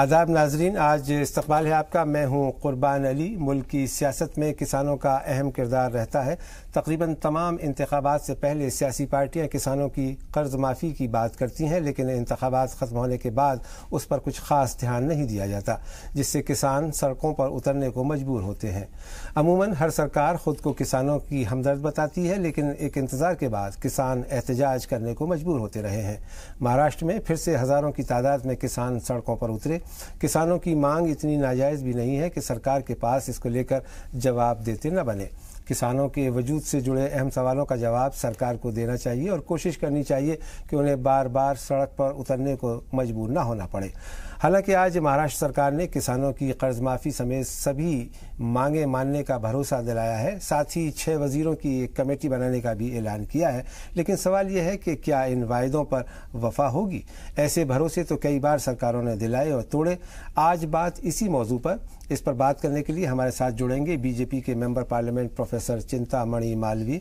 आदाब नाजरीन, आज इस्तकबाल है आपका। मैं हूँ कुर्बान अली। मुल्क की सियासत में किसानों का अहम किरदार रहता है। तकरीबन तमाम इंतखाबात से पहले सियासी पार्टियाँ किसानों की कर्ज माफ़ी की बात करती हैं, लेकिन इंतखाबात ख़त्म होने के बाद उस पर कुछ ख़ास ध्यान नहीं दिया जाता, जिससे किसान सड़कों पर उतरने को मजबूर होते हैं। अमूमन हर सरकार ख़ुद को किसानों की हमदर्द बताती है, लेकिन एक इंतज़ार के बाद किसान एहतजाज करने को मजबूर होते रहे हैं। महाराष्ट्र में फिर से हज़ारों की तादाद में किसान सड़कों पर उतरे। किसानों की मांग इतनी नाजायज भी नहीं है कि सरकार के पास इसको लेकर जवाब देते न बने। किसानों के वजूद से जुड़े अहम सवालों का जवाब सरकार को देना चाहिए और कोशिश करनी चाहिए कि उन्हें बार बार सड़क पर उतरने को मजबूर न होना पड़े। हालांकि आज महाराष्ट्र सरकार ने किसानों की कर्ज माफ़ी समेत सभी मांगे मानने का भरोसा दिलाया है। साथ ही 6 वजीरों की एक कमेटी बनाने का भी ऐलान किया है। लेकिन सवाल यह है कि क्या इन वायदों पर वफा होगी? ऐसे भरोसे तो कई बार सरकारों ने दिलाए और तोड़े। आज बात इसी मौजू पर इस पर बात करने के लिए हमारे साथ जुड़ेंगे बीजेपी के member parliament professor Chintamani Malviya.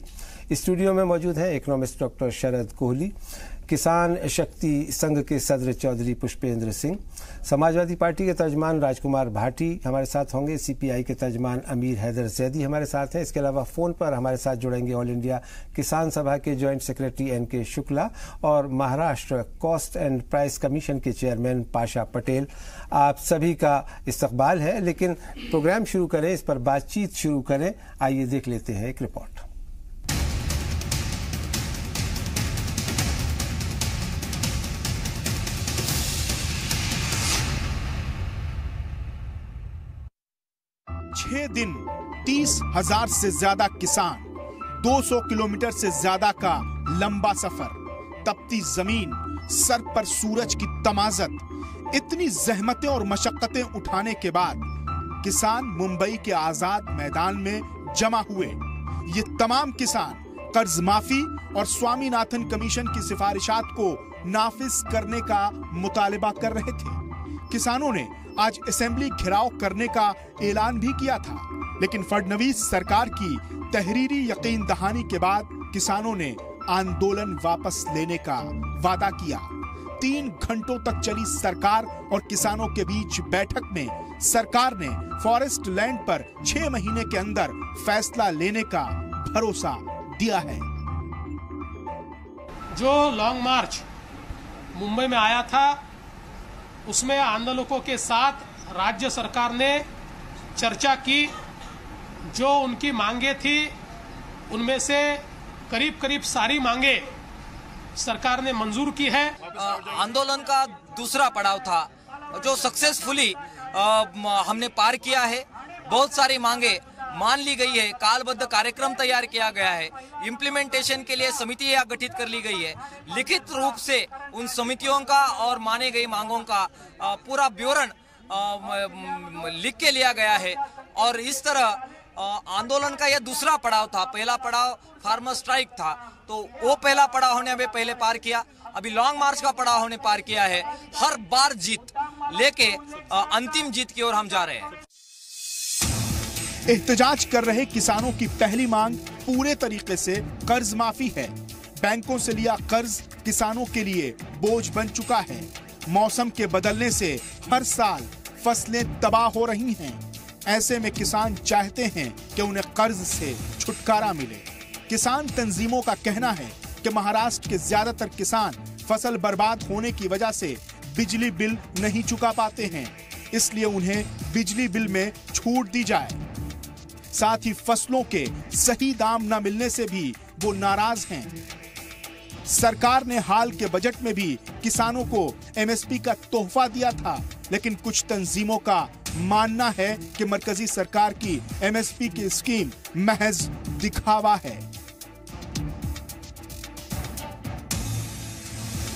Studio में मौजूद हैं इकोनॉमिस्ट डॉक्टर शरद कोहली, किसान शक्ति संघ के सदर चौधरी पुष्पेंद्र सिंह, समाजवादी पार्टी के तर्जमान राजकुमार भाटी हमारे साथ होंगे, सीपीआई के तर्जमान अमीर हैदर जैदी हमारे साथ हैं। इसके अलावा फ़ोन पर हमारे साथ जुड़ेंगे ऑल इंडिया किसान सभा के जॉइंट सेक्रेटरी NK शुक्ला और Maharashtra cost and price commission के चेयरमैन पाशा पटेल। आप सभी का इस्तकबाल है। लेकिन प्रोग्राम शुरू करें, इस पर बातचीत शुरू करें। आइए देख लेते हैं एक रिपोर्ट। छह दिन 30,000 से ज्यादा किसान, 200 किलोमीटर से ज्यादा का लंबा सफर, तपती जमीन, सर पर सूरज की तमाजत, इतनी जहमतें और मशक्कतें उठाने के बाद किसान मुंबई के आजाद मैदान में जमा हुए। ये तमाम किसान कर्ज माफी और स्वामीनाथन कमीशन की सिफारिशात को नाफिज करने का मुतालिबा कर रहे थे। किसानों ने आज असेंबली घेराव करने का ऐलान भी किया था, लेकिन फडणवीस सरकार की तहरीरी यकीन दहानी के बाद किसानों ने आंदोलन वापस लेने का वादा किया। 3 घंटों तक चली सरकार और किसानों के बीच बैठक में सरकार ने फॉरेस्ट लैंड पर 6 महीने के अंदर फैसला लेने का भरोसा दिया है। जो लॉन्ग मार्च मुंबई में आया था, उसमें आंदोलकों के साथ राज्य सरकार ने चर्चा की। जो उनकी मांगे थी, उनमें से करीब करीब सारी मांगे सरकार ने मंजूर की है। आंदोलन का दूसरा पड़ाव था जो सक्सेसफुली हमने पार किया है। बहुत सारी मांगे मान ली गई है, कालबद्ध कार्यक्रम तैयार किया गया है, इम्प्लीमेंटेशन के लिए समितियां गठित कर ली गई है। लिखित रूप से उन समितियों का और माने गई मांगों का पूरा विवरण लिख के लिया गया है। और इस तरह आंदोलन का यह दूसरा पड़ाव था। पहला पड़ाव फार्मर स्ट्राइक था, तो वो पहला पड़ाव होने हमें पहले पार किया। अभी लॉन्ग मार्च का पड़ाव होने पार किया है। हर बार जीत लेके अंतिम जीत की ओर हम जा रहे हैं। एहतजाज कर रहे किसानों की पहली मांग पूरे तरीके से कर्ज माफी है। बैंकों से लिया कर्ज किसानों के लिए बोझ बन चुका है। मौसम के बदलने से हर साल फसलें तबाह हो रही हैं। ऐसे में किसान चाहते हैं कि उन्हें कर्ज से छुटकारा मिले। किसान तंजीमों का कहना है कि महाराष्ट्र के ज्यादातर किसान फसल बर्बाद होने की वजह से बिजली बिल नहीं चुका पाते हैं, इसलिए उन्हें बिजली बिल में छूट दी जाए। साथ ही फसलों के सही दाम न मिलने से भी वो नाराज हैं। सरकार ने हाल के बजट में भी किसानों को MSP का तोहफा दिया था, लेकिन कुछ तंजीमों का मानना है कि मरकजी सरकार की MSP की स्कीम महज दिखावा है।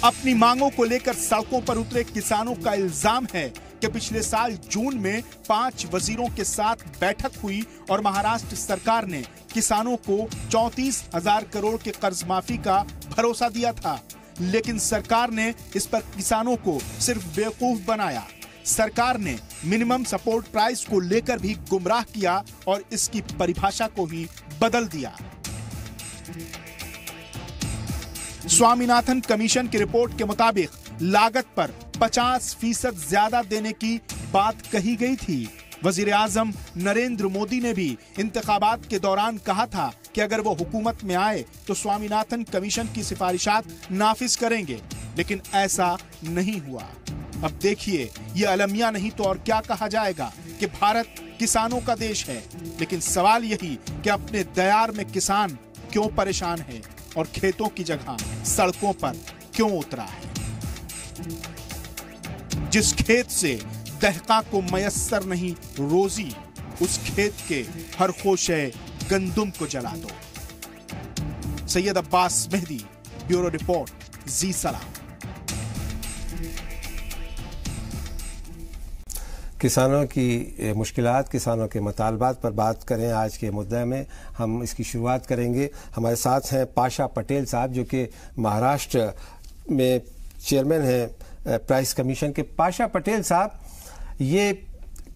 अपनी मांगों को लेकर सड़कों पर उतरे किसानों का इल्जाम है कि पिछले साल जून में 5 वजीरों के साथ बैठक हुई और महाराष्ट्र सरकार ने किसानों को 34,000 करोड़ के कर्ज माफी का भरोसा दिया था, लेकिन सरकार ने इस पर किसानों को सिर्फ बेवकूफ बनाया। सरकार ने मिनिमम सपोर्ट प्राइस को लेकर भी गुमराह किया और इसकी परिभाषा को ही बदल दिया। स्वामीनाथन कमीशन की रिपोर्ट के मुताबिक लागत पर 50% ज्यादा देने की बात कही गई थी। वजीर आजम नरेंद्र मोदी ने भी इंतखाबात के दौरान कहा था कि अगर वो हुकूमत में आए तो स्वामीनाथन कमीशन की सिफारिशात नाफिज करेंगे, लेकिन ऐसा नहीं हुआ। अब देखिए, ये अलमिया नहीं तो और क्या कहा जाएगा कि भारत किसानों का देश है, लेकिन सवाल यही कि अपने दयार में किसान क्यों परेशान है और खेतों की जगह सड़कों पर क्यों उतरा है। जिस खेत से दहका को मयस्सर नहीं रोजी, उस खेत के हर खोशे गंदुम को जला दो। सैयद अब्बास मेहदी, ब्यूरो रिपोर्ट, जी सलाम। किसानों की मुश्किलात, किसानों के मुतालबात पर बात करें आज के मुद्दे में। हम इसकी शुरुआत करेंगे। हमारे साथ हैं पाशा पटेल साहब, जो कि महाराष्ट्र में चेयरमैन हैं प्राइस कमीशन के। पाशा पटेल साहब, ये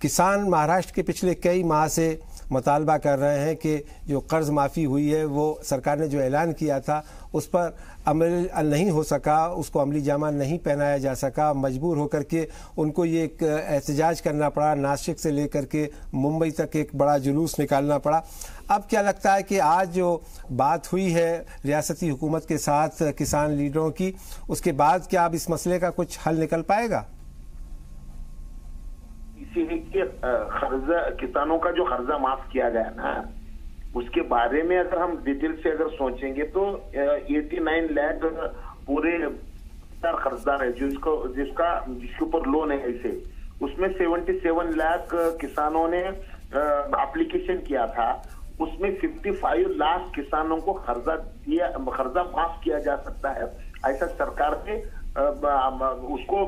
किसान महाराष्ट्र के पिछले कई माह से मुतालबा कर रहे हैं कि जो कर्ज माफ़ी हुई है वो सरकार ने जो ऐलान किया था उस पर अमल नहीं हो सका, उसको अमली जामा नहीं पहनाया जा सका। मजबूर होकर के उनको ये एक एहतजाज करना पड़ा, नासिक से लेकर के मुंबई तक एक बड़ा जुलूस निकालना पड़ा। अब क्या लगता है कि आज जो बात हुई है रियासती हुकूमत के साथ किसान लीडरों की, उसके बाद क्या अब इस मसले का कुछ हल निकल पाएगा? कर्जा, किसानों का जो कर्जा माफ किया गया ना, उसके बारे में अगर हम डिटेल से अगर सोचेंगे तो 89 लाख पूरे कर्जदार है जिसके ऊपर लोन है। ऐसे उसमें 77 लाख किसानों ने एप्लीकेशन किया था। उसमें 55 लाख किसानों को कर्जा माफ किया जा सकता है, ऐसा सरकार ने उसको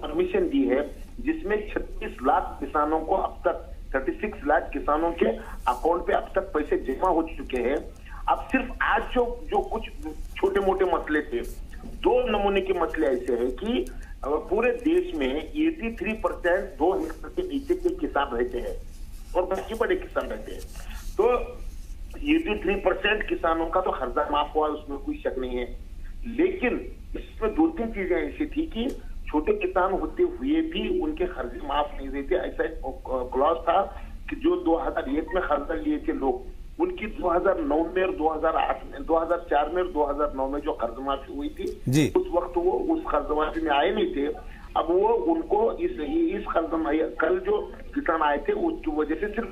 परमिशन दी है, जिसमें 36 लाख किसानों को अब तक 36 लाख किसानों के अकाउंट पे अब तक पैसे जमा हो चुके हैं। अब सिर्फ आज जो कुछ छोटे मोटे मसले थे, 2 नमूने के मसले ऐसे हैं कि पूरे देश में 83% 2 हेक्टेयर के नीचे के किसान रहते हैं और बाकी बड़े किसान रहते हैं। तो 83% किसानों का तो कर्जा माफ हुआ, उसमें कोई शक नहीं है। लेकिन इसमें 2-3 चीजें ऐसी थी कि छोटे किसान होते हुए भी उनके कर्जे माफ नहीं हुए थे। ऐसा एक क्लॉज था कि जो 2001 में कर्जा लिए थे लोग, उनकी 2009 में और 2008 में, 2004 में और 2009 में जो कर्ज माफी हुई थी, उस वक्त वो उस कर्ज माफी में आए नहीं थे। अब वो उनको इस कर्ज, कल जो किसान आए थे उसकी वजह से सिर्फ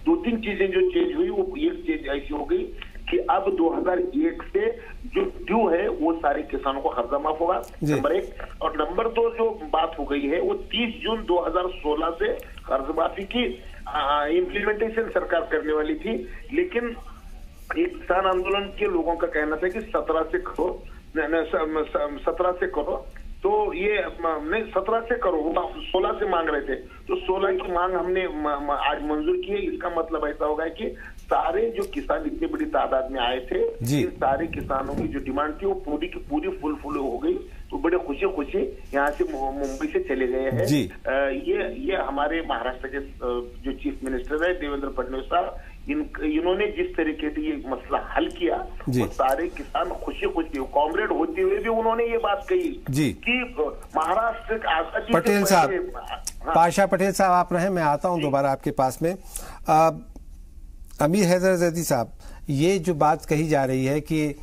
2-3 चीजें जो चेंज हुई, वो एक चीज ऐसी हो गई कि अब 2001 से जो ड्यू है वो सारे किसानों को कर्जा माफ होगा, नंबर 1। और नंबर 2 जो बात हो गई है वो 30 जून 2016 से कर्ज माफी की इम्प्लीमेंटेशन सरकार करने वाली थी। लेकिन एक किसान आंदोलन के लोगों का कहना था कि 17 से करो, तो ये नहीं 17 से करो, 16 से मांग रहे थे, तो 16 की मांग हमने आज मंजूर की है। इसका मतलब ऐसा होगा कि सारे जो किसान इतनी बड़ी तादाद में आए थे, इन सारे किसानों की जो डिमांड थी वो पूरी की पूरी फुल हो गई। तो बड़े खुशी यहाँ से मुंबई से चले गए हैं। ये हमारे महाराष्ट्र के जो चीफ मिनिस्टर है देवेंद्र फडणवीस साहब, इन्होंने जिस तरीके से ये मसला हल किया, वो सारे किसान खुशी कॉमरेड होते हुए भी उन्होंने ये बात कही कि महाराष्ट्र आजादी। पटेल साहब, पाशा पटेल साहब आप रहे, मैं आता हूं दोबारा आपके पास में। अमीर हैदर जैदी साहब, ये जो बात कही जा रही है कि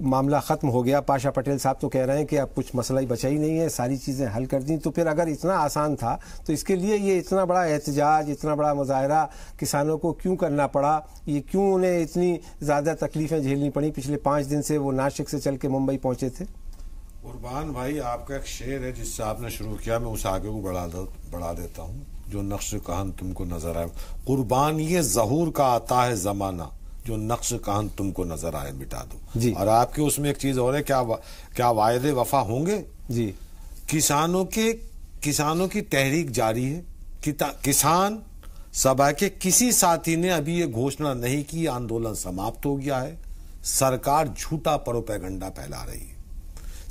मामला खत्म हो गया, पाशा पटेल साहब तो कह रहे हैं कि अब कुछ मसला ही बचा ही नहीं है, सारी चीज़ें हल कर दी, तो फिर अगर इतना आसान था तो इसके लिए ये इतना बड़ा एहतजाज, इतना बड़ा मुजाहरा किसानों को क्यों करना पड़ा? ये क्यों उन्हें इतनी ज़्यादा तकलीफ़ें झेलनी पड़ी? पिछले 5 दिन से वो नासिक से चल के मुंबई पहुंचे थे। कुर्बान भाई, आपका एक शेर है जिससे आपने शुरू किया, मैं उस आगे को बढ़ा देता हूँ। जो नक्श कहन तुमको नजर आए, कुर्बान ये ज़हूर का आता है जमाना, जो नक्श कहन तुमको नजर आए मिटा दो। और आपके उसमें एक चीज और है, क्या वायदे वफा होंगे? जी, किसानों की तहरीक जारी है। किसान सभा के किसी साथी ने अभी ये घोषणा नहीं की आंदोलन समाप्त हो गया है। सरकार झूठा प्रोपेगेंडा फैला रही है,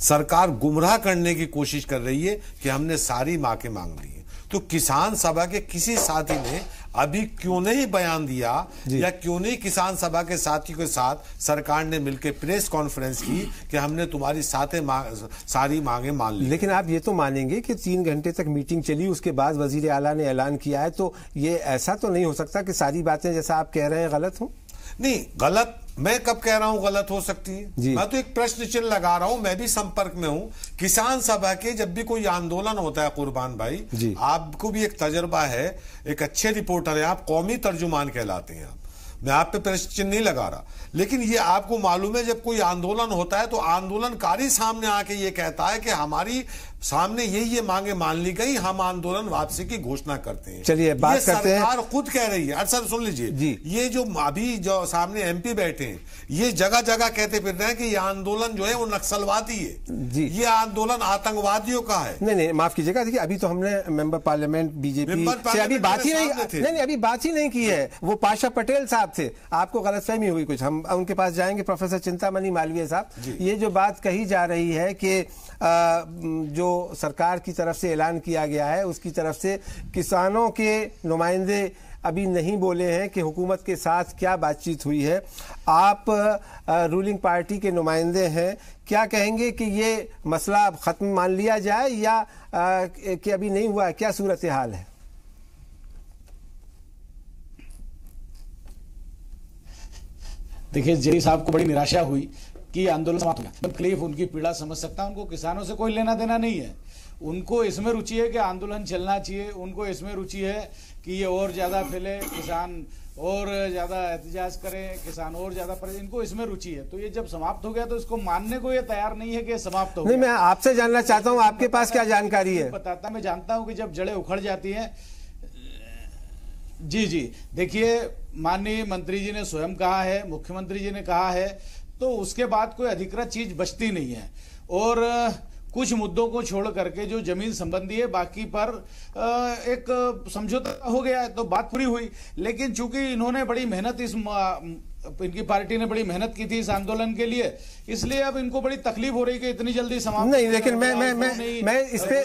सरकार गुमराह करने की कोशिश कर रही है कि हमने सारी मांगे मांग ली है। तो किसान सभा के किसी साथी ने अभी क्यों नहीं बयान दिया या क्यों नहीं किसान सभा के साथियों के साथ सरकार ने मिलकर प्रेस कॉन्फ्रेंस की कि हमने तुम्हारी सारी मांगे मान ली। लेकिन आप ये तो मानेंगे कि 3 घंटे तक मीटिंग चली, उसके बाद वजीर आला ने ऐलान किया है, तो ये ऐसा तो नहीं हो सकता कि सारी बातें जैसा आप कह रहे हैं गलत हो? नहीं, गलत मैं कब कह रहा हूं गलत हो सकती है? मैं तो एक प्रश्न चिन्ह लगा रहा हूं। मैं भी संपर्क में हूं किसान सभा के। जब भी कोई आंदोलन होता है कुर्बान भाई, आपको भी एक तजर्बा है, एक अच्छे रिपोर्टर है आप, कौमी तर्जुमान कहलाते हैं आप। मैं आप पे प्रश्न चिन्ह नहीं लगा रहा, लेकिन ये आपको मालूम है जब कोई आंदोलन होता है तो आंदोलनकारी सामने आके ये कहता है कि हमारी सामने ये मांगे मान ली गई, हम आंदोलन वापसी की घोषणा करते हैं। चलिए बात करते हैं। सरकार खुद कह रही है। सर सुन लीजिए, ये जो अभी जो सामने एमपी बैठे हैं, ये जगह जगह कहते फिर रहे हैं कि ये आंदोलन जो है वो नक्सलवादी है जी, ये आंदोलन आतंकवादियों का है। नहीं माफ कीजिएगा, देखिए अभी तो हमने मेंबर पार्लियामेंट बीजेपी से अभी बात ही नहीं अभी बात ही नहीं की है। वो पाशा पटेल साहब थे, आपको गलतफहमी हुई कुछ, हम उनके पास जाएंगे। प्रोफेसर चिंतामणि मालवीय साहब, ये जो बात कही जा रही है कि जो सरकार की तरफ से ऐलान किया गया है उसकी तरफ से किसानों के नुमाइंदे अभी नहीं बोले हैं कि हुकूमत के साथ क्या बातचीत हुई है। आप रूलिंग पार्टी के नुमाइंदे हैं, क्या कहेंगे कि ये मसला अब खत्म मान लिया जाए या कि अभी नहीं हुआ? क्या सूरत हाल है? देखिए, जेडी साहब को बड़ी निराशा हुई कि आंदोलन समाप्त हो गया। तकलीफ, उनकी पीड़ा समझ सकता हूं। उनको किसानों से कोई लेना देना नहीं है। उनको इसमें रुचि है कि आंदोलन चलना चाहिए। उनको इसमें रुचि है कि ये और ज्यादा फैले, किसान और ज्यादा एहतजाज करें, किसान और ज्यादा परेशान, इनको इसमें रुचि है। तो ये जब समाप्त हो गया तो इसको मानने को ये तैयार नहीं है कि ये समाप्त हो गया। नहीं, मैं आपसे जानना चाहता हूँ, आपके पास क्या जानकारी है? बताता, मैं जानता हूँ कि जब जड़ें उखड़ जाती हैं। जी, देखिए, माननीय मंत्री जी ने स्वयं कहा है, मुख्यमंत्री जी ने कहा है, तो उसके बाद कोई अधिकृत चीज बचती नहीं है। और कुछ मुद्दों को छोड़ करके जो जमीन संबंधी है, बाकी पर एक समझौता हो गया है, तो बात पूरी हुई। लेकिन चूंकि इन्होंने बड़ी मेहनत, इनकी पार्टी ने बड़ी मेहनत की थी इस आंदोलन के लिए, इसलिए अब इनको बड़ी तकलीफ हो रही कि इतनी जल्दी समाप्त नहीं। लेकिन मैं इस पे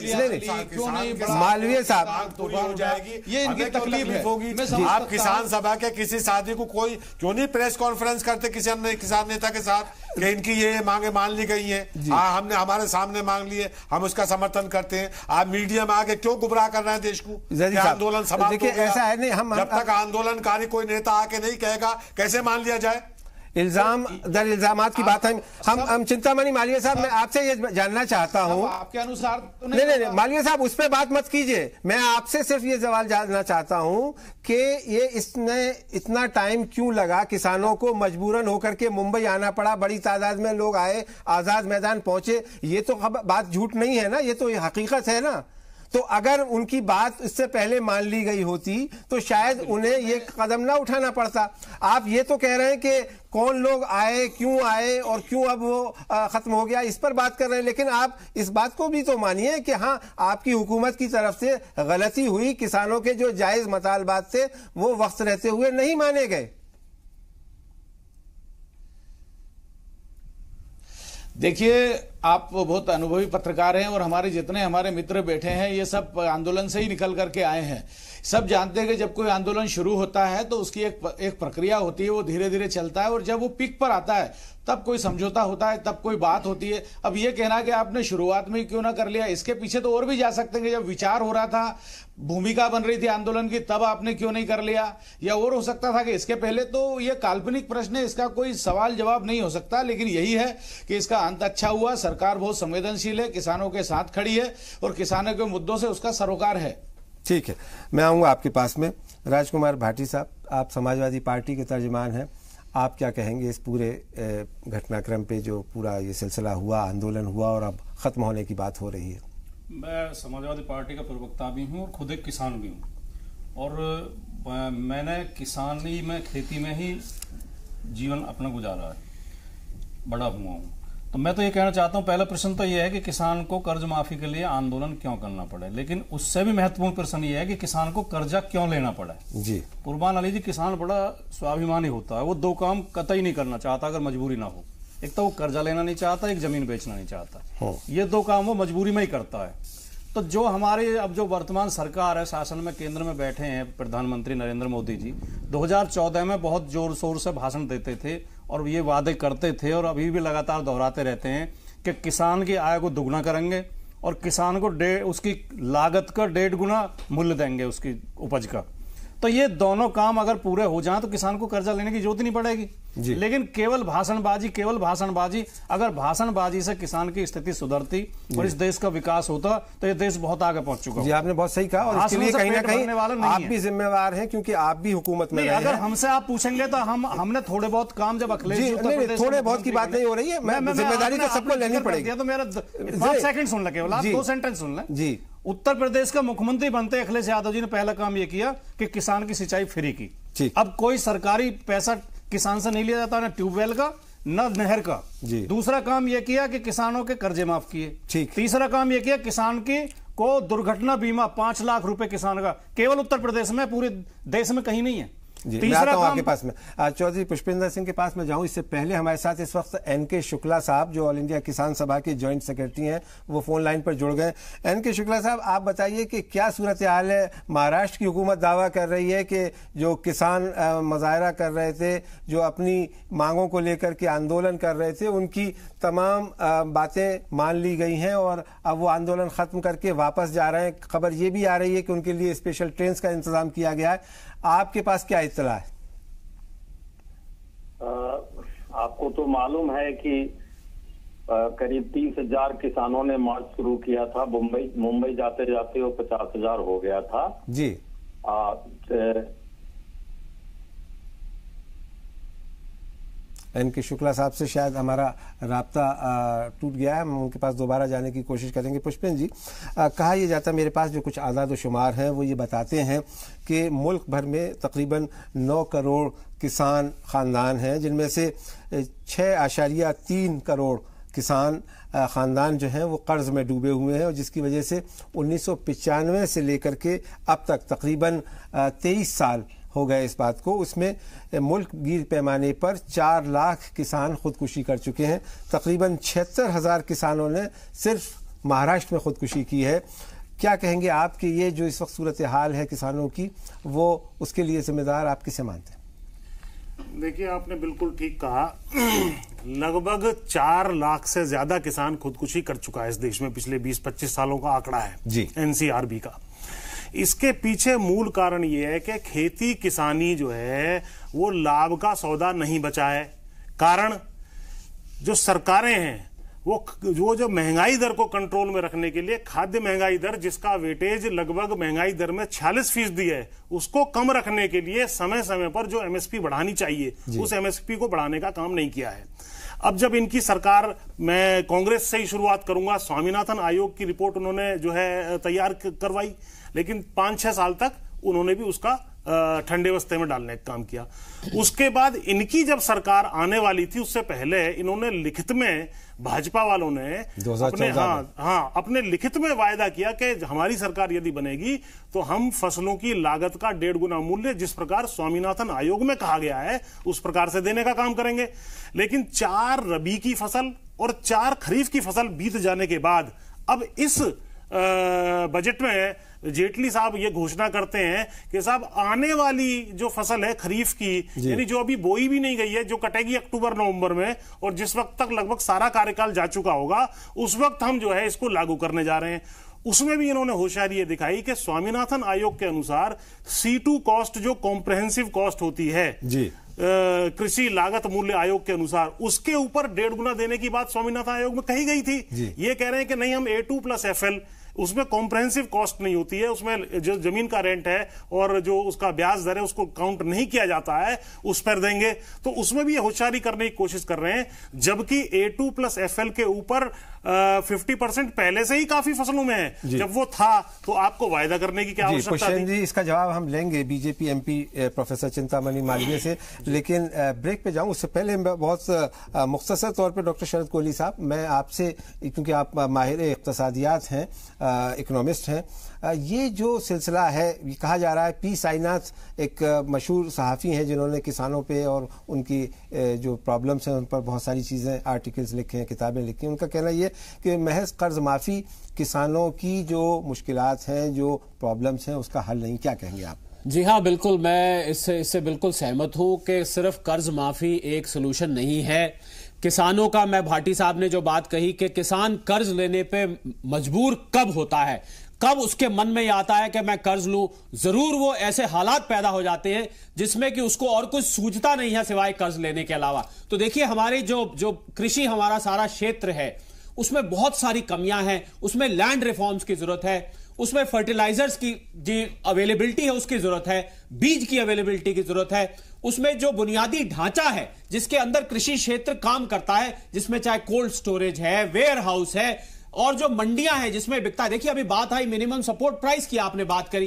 क्यों नहीं मालवीय साहब पूरी हो जाएगी, ये इनकी तकलीफ होगी। आप किसान सभा के किसी साथी को कोई क्यों नहीं प्रेस कॉन्फ्रेंस करते किसी किसान नेता के साथ कि इनकी ये मांगे मान ली गई है, हमने हमारे सामने मांग लिए, हम उसका समर्थन करते हैं। आप मीडिया में आके क्यों गुमराह कर रहे हैं देश को? आंदोलन समाप्त हो गया, ऐसा है नहीं, हम जब तक आंदोलनकारी कोई नेता आके नहीं कहेगा कैसे मान लिया जाए? इल्जाम दर इल्जामात की बात है। हम चिंतामणि मालवीय साहब, मैं आपसे ये जानना चाहता हूँ, आपके अनुसार तो नहीं मालवीय साहब, उस पर बात मत कीजिए। मैं आपसे सिर्फ ये सवाल जानना चाहता हूँ कि ये इसने इतना टाइम क्यों लगा? किसानों को मजबूरन होकर के मुंबई आना पड़ा, बड़ी तादाद में लोग आए, आजाद मैदान पहुंचे, ये तो बात झूठ नहीं है ना, ये तो हकीकत है ना। तो अगर उनकी बात इससे पहले मान ली गई होती तो शायद उन्हें ये कदम ना उठाना पड़ता। आप ये तो कह रहे हैं कि कौन लोग आए, क्यों आए और क्यों अब वो खत्म हो गया, इस पर बात कर रहे हैं। लेकिन आप इस बात को भी तो मानिए कि हाँ, आपकी हुकूमत की तरफ से गलती हुई, किसानों के जो जायज मतालबात थे वो वक्त रहते हुए नहीं माने गए। देखिए, आप बहुत अनुभवी पत्रकार हैं और हमारे मित्र बैठे हैं, ये सब आंदोलन से ही निकल करके आए हैं। सब जानते हैं कि जब कोई आंदोलन शुरू होता है तो उसकी एक प्रक्रिया होती है, वो धीरे धीरे चलता है और जब वो पीक पर आता है तब कोई समझौता होता है, तब कोई बात होती है। अब ये कहना कि आपने शुरुआत में क्यों ना कर लिया, इसके पीछे तो और भी जा सकते हैं कि जब विचार हो रहा था, भूमिका बन रही थी आंदोलन की, तब आपने क्यों नहीं कर लिया, या और हो सकता था कि इसके पहले। तो ये काल्पनिक प्रश्न है, इसका कोई सवाल जवाब नहीं हो सकता। लेकिन यही है कि इसका अंत अच्छा हुआ, सरकार बहुत संवेदनशील है, किसानों के साथ खड़ी है और किसानों के मुद्दों से उसका सरोकार है। ठीक है, मैं आऊँगा आपके पास में। राजकुमार भाटी साहब, आप समाजवादी पार्टी के तर्जुमान हैं, आप क्या कहेंगे इस पूरे घटनाक्रम पे, जो पूरा ये सिलसिला हुआ, आंदोलन हुआ और अब खत्म होने की बात हो रही है? मैं समाजवादी पार्टी का प्रवक्ता भी हूँ और खुद एक किसान भी हूँ और मैंने किसानी में, खेती में ही जीवन अपना गुजारा है, बड़ा हुआ हूँ। तो मैं तो ये कहना चाहता हूँ, पहला प्रश्न तो ये है कि किसान को कर्ज माफी के लिए आंदोलन क्यों करना पड़े, लेकिन उससे भी महत्वपूर्ण प्रश्न ये है कि किसान को कर्जा क्यों लेना पड़ा जी। कुर्बान अली जी, किसान बड़ा स्वाभिमानी होता है, वो दो काम कतई नहीं करना चाहता अगर मजबूरी ना हो। एक तो वो कर्जा लेना नहीं चाहता, एक जमीन बेचना नहीं चाहता, ये दो काम वो मजबूरी में ही करता है। तो जो हमारी अब जो वर्तमान सरकार है, शासन में केंद्र में बैठे हैं प्रधानमंत्री नरेंद्र मोदी जी, 2014 में बहुत जोर शोर से भाषण देते थे और ये वादे करते थे और अभी भी लगातार दोहराते रहते हैं कि किसान की आय को दुगना करेंगे और किसान को उसकी लागत का 1.5 गुना मूल्य देंगे उसकी उपज का। तो ये दोनों काम अगर पूरे हो जाएं तो किसान को कर्जा लेने की जरूरत नहीं पड़ेगी। लेकिन केवल भाषणबाजी, अगर भाषणबाजी से किसान की स्थिति सुधरती और इस देश का विकास होता तो ये देश बहुत आगे पहुंच चुका। जी, आपने बहुत सही कहा और इसके लिए कहीं ना कहीं आप भी जिम्मेवार हैं, क्योंकि आप भी हुकूमत में रहे हैं। अगर हमसे आप पूछेंगे तो हमने थोड़े बहुत काम जब अखिलेश थोड़े बहुत की बात नहीं हो रही है, मैं जिम्मेदारी तो सबको लेनी पड़ेगी। तो मेरा 5 सेकंड सुन ले, केवल आप 2 सेंटेंस सुन लें जी। उत्तर प्रदेश का मुख्यमंत्री बनते अखिलेश यादव जी ने पहला काम यह किया कि किसान की सिंचाई फ्री की। अब कोई सरकारी पैसा किसान से नहीं लिया जाता, ना ट्यूबवेल का ना नहर का। दूसरा काम यह किया कि किसानों के कर्जे माफ किए। तीसरा काम यह किया किसान की को दुर्घटना बीमा 5 लाख रुपए किसान का, केवल उत्तर प्रदेश में, पूरे देश में कहीं नहीं है। तीसरा काम आपके पास में चौधरी पुष्पेंद्र सिंह के पास में जाऊं, इससे पहले हमारे साथ इस वक्त एनके शुक्ला साहब जो ऑल इंडिया किसान सभा के जॉइंट सेक्रेटरी हैं, वो फोन लाइन पर जुड़ गए। एनके शुक्ला साहब, आप बताइए कि क्या सूरत हाल है? महाराष्ट्र की हुकूमत दावा कर रही है कि जो किसान मुजाहरा कर रहे थे, जो अपनी मांगों को लेकर के आंदोलन कर रहे थे, उनकी तमाम बातें मान ली गई हैं और अब वो आंदोलन खत्म करके वापस जा रहे हैं। खबर ये भी आ रही है कि उनके लिए स्पेशल ट्रेन का इंतजाम किया गया है। आपके पास क्या इत्तला है? आपको तो मालूम है कि करीब 30,000 किसानों ने मार्च शुरू किया था। मुंबई जाते जाते वो 50,000 हो गया था जी। एनके शुक्ला साहब से शायद हमारा राब्ता टूट गया है, हम उनके पास दोबारा जाने की कोशिश करेंगे। पुष्पेंद्र जी, कहा यह जाता है, मेरे पास जो कुछ आदाद शुमार हैं वो ये बताते हैं कि मुल्क भर में तकरीबन 9 करोड़ किसान ख़ानदान हैं, जिनमें से 6.3 करोड़ किसान ख़ानदान जो हैं वो कर्ज़ में डूबे हुए हैं और जिसकी वजह से 1995 से लेकर के अब तक तकरीबन 23 साल हो गए इस बात को। उसमें मुल्क गिर पैमाने पर 4 लाख किसान खुदकुशी कर चुके हैं। तकरीबन 76,000 किसानों ने सिर्फ महाराष्ट्र में खुदकुशी की है। क्या कहेंगे आप कि ये जो इस वक्त सूरत हाल है किसानों की, वो उसके लिए जिम्मेदार आप किसे मानते हैं? देखिए, आपने बिल्कुल ठीक कहा। लगभग 4 लाख से ज्यादा किसान खुदकुशी कर चुका है इस देश में। पिछले 20-25 सालों का आंकड़ा है जी, एनसीआरबी का। इसके पीछे मूल कारण ये है कि खेती किसानी जो है वो लाभ का सौदा नहीं बचा है। कारण जो सरकारें हैं वो जो महंगाई दर को कंट्रोल में रखने के लिए खाद्य महंगाई दर, जिसका वेटेज लगभग महंगाई दर में 46% है, उसको कम रखने के लिए समय समय पर जो एमएसपी बढ़ानी चाहिए उस एमएसपी को बढ़ाने का काम नहीं किया है। अब जब इनकी सरकार, मैं कांग्रेस से ही शुरुआत करूंगा, स्वामीनाथन आयोग की रिपोर्ट उन्होंने जो है तैयार करवाई, लेकिन 5-6 साल तक उन्होंने भी उसका ठंडे बस्ते में डालने का काम किया। उसके बाद इनकी जब सरकार आने वाली थी, उससे पहले इन्होंने लिखित में, भाजपा वालों ने अपने लिखित में वायदा किया कि हमारी सरकार यदि बनेगी तो हम फसलों की लागत का 1.5 गुना मूल्य, जिस प्रकार स्वामीनाथन आयोग में कहा गया है, उस प्रकार से देने का काम करेंगे। लेकिन 4 रबी की फसल और 4 खरीफ की फसल बीत जाने के बाद अब इस बजट में जेटली साहब ये घोषणा करते हैं कि साहब आने वाली जो फसल है खरीफ की, यानी जो अभी बोई भी नहीं गई है, जो कटेगी अक्टूबर-नवंबर में, और जिस वक्त तक लगभग सारा कार्यकाल जा चुका होगा, उस वक्त हम जो है इसको लागू करने जा रहे हैं। उसमें भी इन्होंने होशियारी ये दिखाई कि स्वामीनाथन आयोग के अनुसार C2 कॉस्ट, जो कॉम्प्रहेंसिव कॉस्ट होती है जी, कृषि लागत मूल्य आयोग के अनुसार, उसके ऊपर 1.5 गुना देने की बात स्वामीनाथन आयोग में कही गई थी। ये कह रहे हैं कि नहीं, हम A2+FL, उसमें कॉम्प्रहेंसिव कॉस्ट नहीं होती है, उसमें जो जमीन का रेंट है और जो उसका ब्याज दर है उसको काउंट नहीं किया जाता है, उस पर देंगे। तो उसमें भी होशियारी करने की कोशिश कर रहे हैं, जबकि A2+FL के ऊपर 50% पहले से ही काफी फसलों में है। जब वो था तो आपको वायदा करने की क्या आवश्यकता थी? जी, इसका जवाब हम लेंगे BJP MP professor Chintamani Malviya से, लेकिन ब्रेक पे जाऊं उससे पहले बहुत मुख्तसर तौर पे डॉक्टर शरद कोहली साहब, मैं आपसे, क्योंकि आप माहिर इक्तिसादियात हैं, इकोनॉमिस्ट हैं। ये जो सिलसिला है, ये कहा जा रहा है, पी साईनाथ एक मशहूर सहाफ़ी हैं जिन्होंने किसानों पे और उनकी जो प्रॉब्लम्स हैं उन पर बहुत सारी चीज़ें, आर्टिकल्स लिखे हैं, किताबें लिखी हैं। उनका कहना ये कि महज कर्ज माफ़ी किसानों की जो मुश्किलात हैं, जो प्रॉब्लम्स हैं, उसका हल नहीं। क्या कहेंगे आप? जी हाँ, बिल्कुल, मैं इससे बिल्कुल सहमत हूं कि सिर्फ कर्ज माफी एक सलूशन नहीं है। किसानों का, मैं भाटी साहब ने जो बात कही कि किसान कर्ज लेने पे मजबूर कब होता है, कब उसके मन में यह आता है कि मैं कर्ज लूं, जरूर वो ऐसे हालात पैदा हो जाते हैं जिसमें कि उसको और कुछ सूझता नहीं है सिवाय कर्ज लेने के अलावा। तो देखिए, हमारी जो कृषि, हमारा सारा क्षेत्र है, उसमें बहुत सारी कमियां हैं। उसमें लैंड रिफॉर्म्स की जरूरत है, उसमें फर्टिलाइजर्स की जी अवेलेबिलिटी है उसकी जरूरत है, बीज की अवेलेबिलिटी की जरूरत है, उसमें जो बुनियादी ढांचा है जिसके अंदर कृषि क्षेत्र काम करता है, जिसमें चाहे कोल्ड स्टोरेज है, वेयर हाउस है और जो मंडियां हैं जिसमें बिकता है। देखिए, अभी बात आई मिनिमम सपोर्ट प्राइस की, आपने बात करी,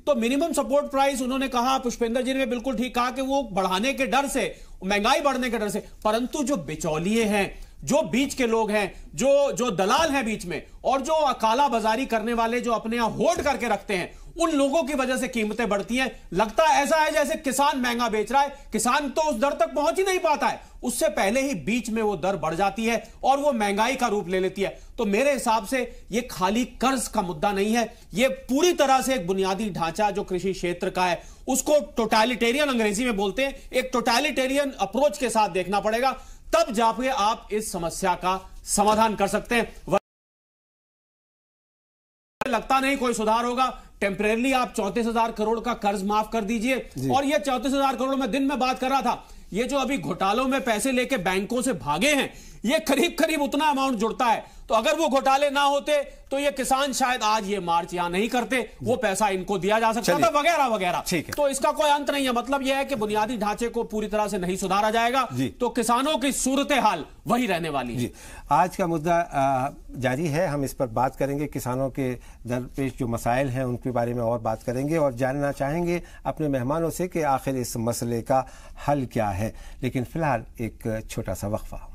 तो मिनिमम सपोर्ट प्राइस उन्होंने कहा, पुष्पेंद्र जी ने बिल्कुल ठीक कहा कि वो बढ़ाने के डर से, महंगाई बढ़ने के डर से, परंतु जो बिचौलिए हैं, जो बीच के लोग हैं, जो दलाल हैं बीच में, और जो काला बाजारी करने वाले जो अपने यहां होल्ड करके रखते हैं, उन लोगों की वजह से कीमतें बढ़ती हैं। लगता ऐसा है जैसे किसान महंगा बेच रहा है, किसान तो उस दर तक पहुंच ही नहीं पाता है, उससे पहले ही बीच में वो दर बढ़ जाती है और वो महंगाई का रूप ले लेती है। तो मेरे हिसाब से ये खाली कर्ज का मुद्दा नहीं है, ये पूरी तरह से एक बुनियादी ढांचा जो कृषि क्षेत्र का है, उसको टोटलिटेरियन, अंग्रेजी में बोलते हैं, एक टोटलिटेरियन अप्रोच के साथ देखना पड़ेगा, तब जाके आप इस समस्या का समाधान कर सकते हैं। लगता नहीं कोई सुधार होगा। टेम्परेरली आप 34,000 करोड़ का कर्ज माफ कर दीजिए, और ये 34,000 करोड़ में दिन में बात कर रहा था, ये जो अभी घोटालों में पैसे लेके बैंकों से भागे हैं, ये करीब करीब उतना अमाउंट जुड़ता है। तो अगर वो घोटाले ना होते तो ये किसान शायद आज ये मार्च यहां नहीं करते, वो पैसा इनको दिया जा सकता था, वगैरह वगैरह। तो इसका कोई अंत नहीं है। मतलब यह है कि बुनियादी ढांचे को पूरी तरह से नहीं सुधारा जाएगा तो किसानों की सूरत हाल वही रहने वाली है। आज का मुद्दा जारी है, हम इस पर बात करेंगे, किसानों के दरपेश जो मसाइल हैं उनके बारे में और बात करेंगे, और जानना चाहेंगे अपने मेहमानों से कि आखिर इस मसले का हल क्या है। लेकिन फिलहाल एक छोटा सा वक्फा।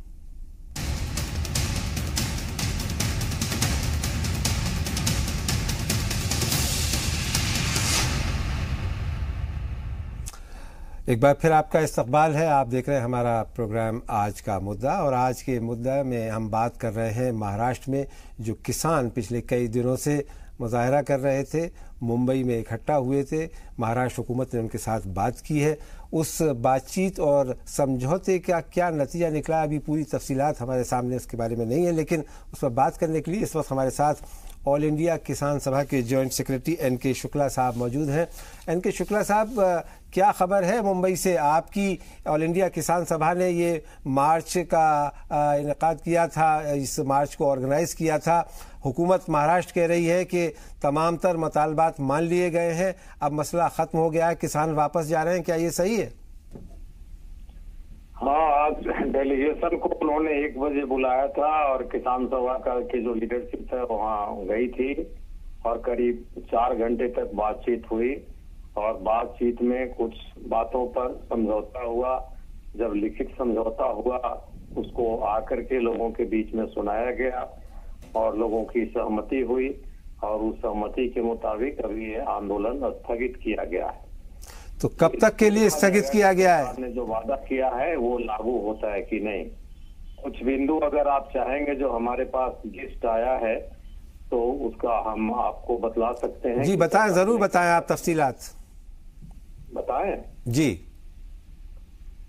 एक बार फिर आपका इस्तकबाल है। आप देख रहे हैं हमारा प्रोग्राम आज का मुद्दा, और आज के मुद्दा में हम बात कर रहे हैं महाराष्ट्र में जो किसान पिछले कई दिनों से मुजाहरा कर रहे थे, मुंबई में इकट्ठा हुए थे, महाराष्ट्र हुकूमत ने उनके साथ बात की है। उस बातचीत और समझौते का क्या नतीजा निकला, अभी पूरी तफसीलात हमारे सामने उसके बारे में नहीं है, लेकिन उस पर बात करने के लिए इस वक्त हमारे साथ ऑल इंडिया किसान सभा के जॉइंट सेक्रेटरी एन.के. शुक्ला साहब मौजूद हैं। एन.के. शुक्ला साहब, क्या खबर है मुंबई से? आपकी ऑल इंडिया किसान सभा ने ये मार्च का इनेकाद किया था, इस मार्च को ऑर्गेनाइज किया था। हुकूमत महाराष्ट्र कह रही है कि तमाम तर मुतालबात मान लिए गए हैं, अब मसला खत्म हो गया है, किसान वापस जा रहे हैं, क्या ये सही है? हाँ, आज डेलीगेशन को उन्होंने 1 बजे बुलाया था और किसान सभा का की जो लीडरशिप है वहाँ गई थी, और करीब 4 घंटे तक बातचीत हुई, और बातचीत में कुछ बातों पर समझौता हुआ। जब लिखित समझौता हुआ उसको आकर के लोगों के बीच में सुनाया गया और लोगों की सहमति हुई, और उस सहमति के मुताबिक अभी ये आंदोलन स्थगित किया गया है। तो कब तक के लिए स्थगित किया गया है? आपने जो वादा किया है वो लागू होता है कि नहीं, कुछ बिंदु अगर आप चाहेंगे, जो हमारे पास लिस्ट आया है तो उसका हम आपको बतला सकते हैं। जी बताएं, जरूर बताएं, आप तफसीलात बताएं। जी,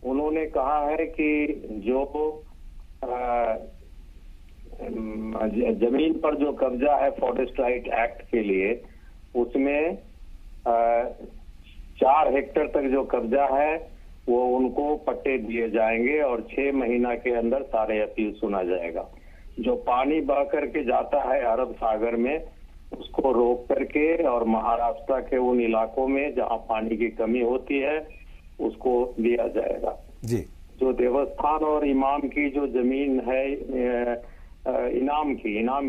उन्होंने कहा है कि जो जमीन पर जो कब्जा है फॉरेस्ट राइट एक्ट के लिए, उसमें 4 हेक्टेयर तक जो कब्जा है वो उनको पट्टे दिए जाएंगे, और 6 महीना के अंदर सारे अपील सुना जाएगा। जो पानी बह करके जाता है अरब सागर में, उसको रोक करके और महाराष्ट्र के उन इलाकों में जहां पानी की कमी होती है उसको दिया जाएगा। जी, जो देवस्थान और इमाम की जो जमीन है, इनाम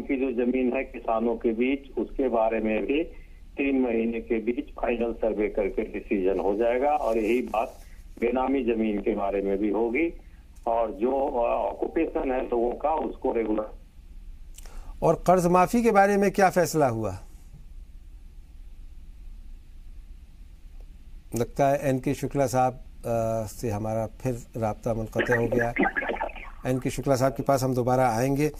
की जो जमीन है किसानों के बीच, उसके बारे में भी 3 महीने के बीच फाइनल सर्वे करके डिसीजन हो जाएगा, और यही बात बेनामी जमीन के बारे में भी होगी, और जो ऑक्यूपेशन है लोगों का उसको रेगुलर। और कर्ज माफी के बारे में क्या फैसला हुआ? लगता है एन.के. शुक्ला साहब से हमारा फिर राब्ता मुनक़ते हो गया। एन.के. शुक्ला साहब के पास हम दोबारा आएंगे।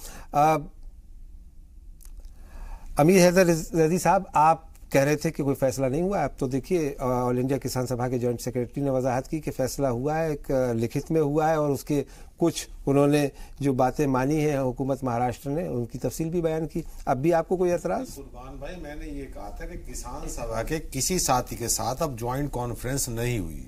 अमीर हैदर रज़ी साहब, आप कह रहे थे कि कोई फैसला नहीं हुआ। अब तो देखिए, ऑल इंडिया किसान सभा के जॉइंट सेक्रेटरी ने वजाहत की कि फैसला हुआ है, एक लिखित में हुआ है, और उसके कुछ उन्होंने जो बातें मानी हैं हुकूमत महाराष्ट्र ने, उनकी तफसील भी बयान की। अब भी आपको कोई एतराज? कुर्बान भाई, मैंने ये कहा था कि किसान सभा के किसी साथी के साथ अब ज्वाइंट कॉन्फ्रेंस नहीं हुई,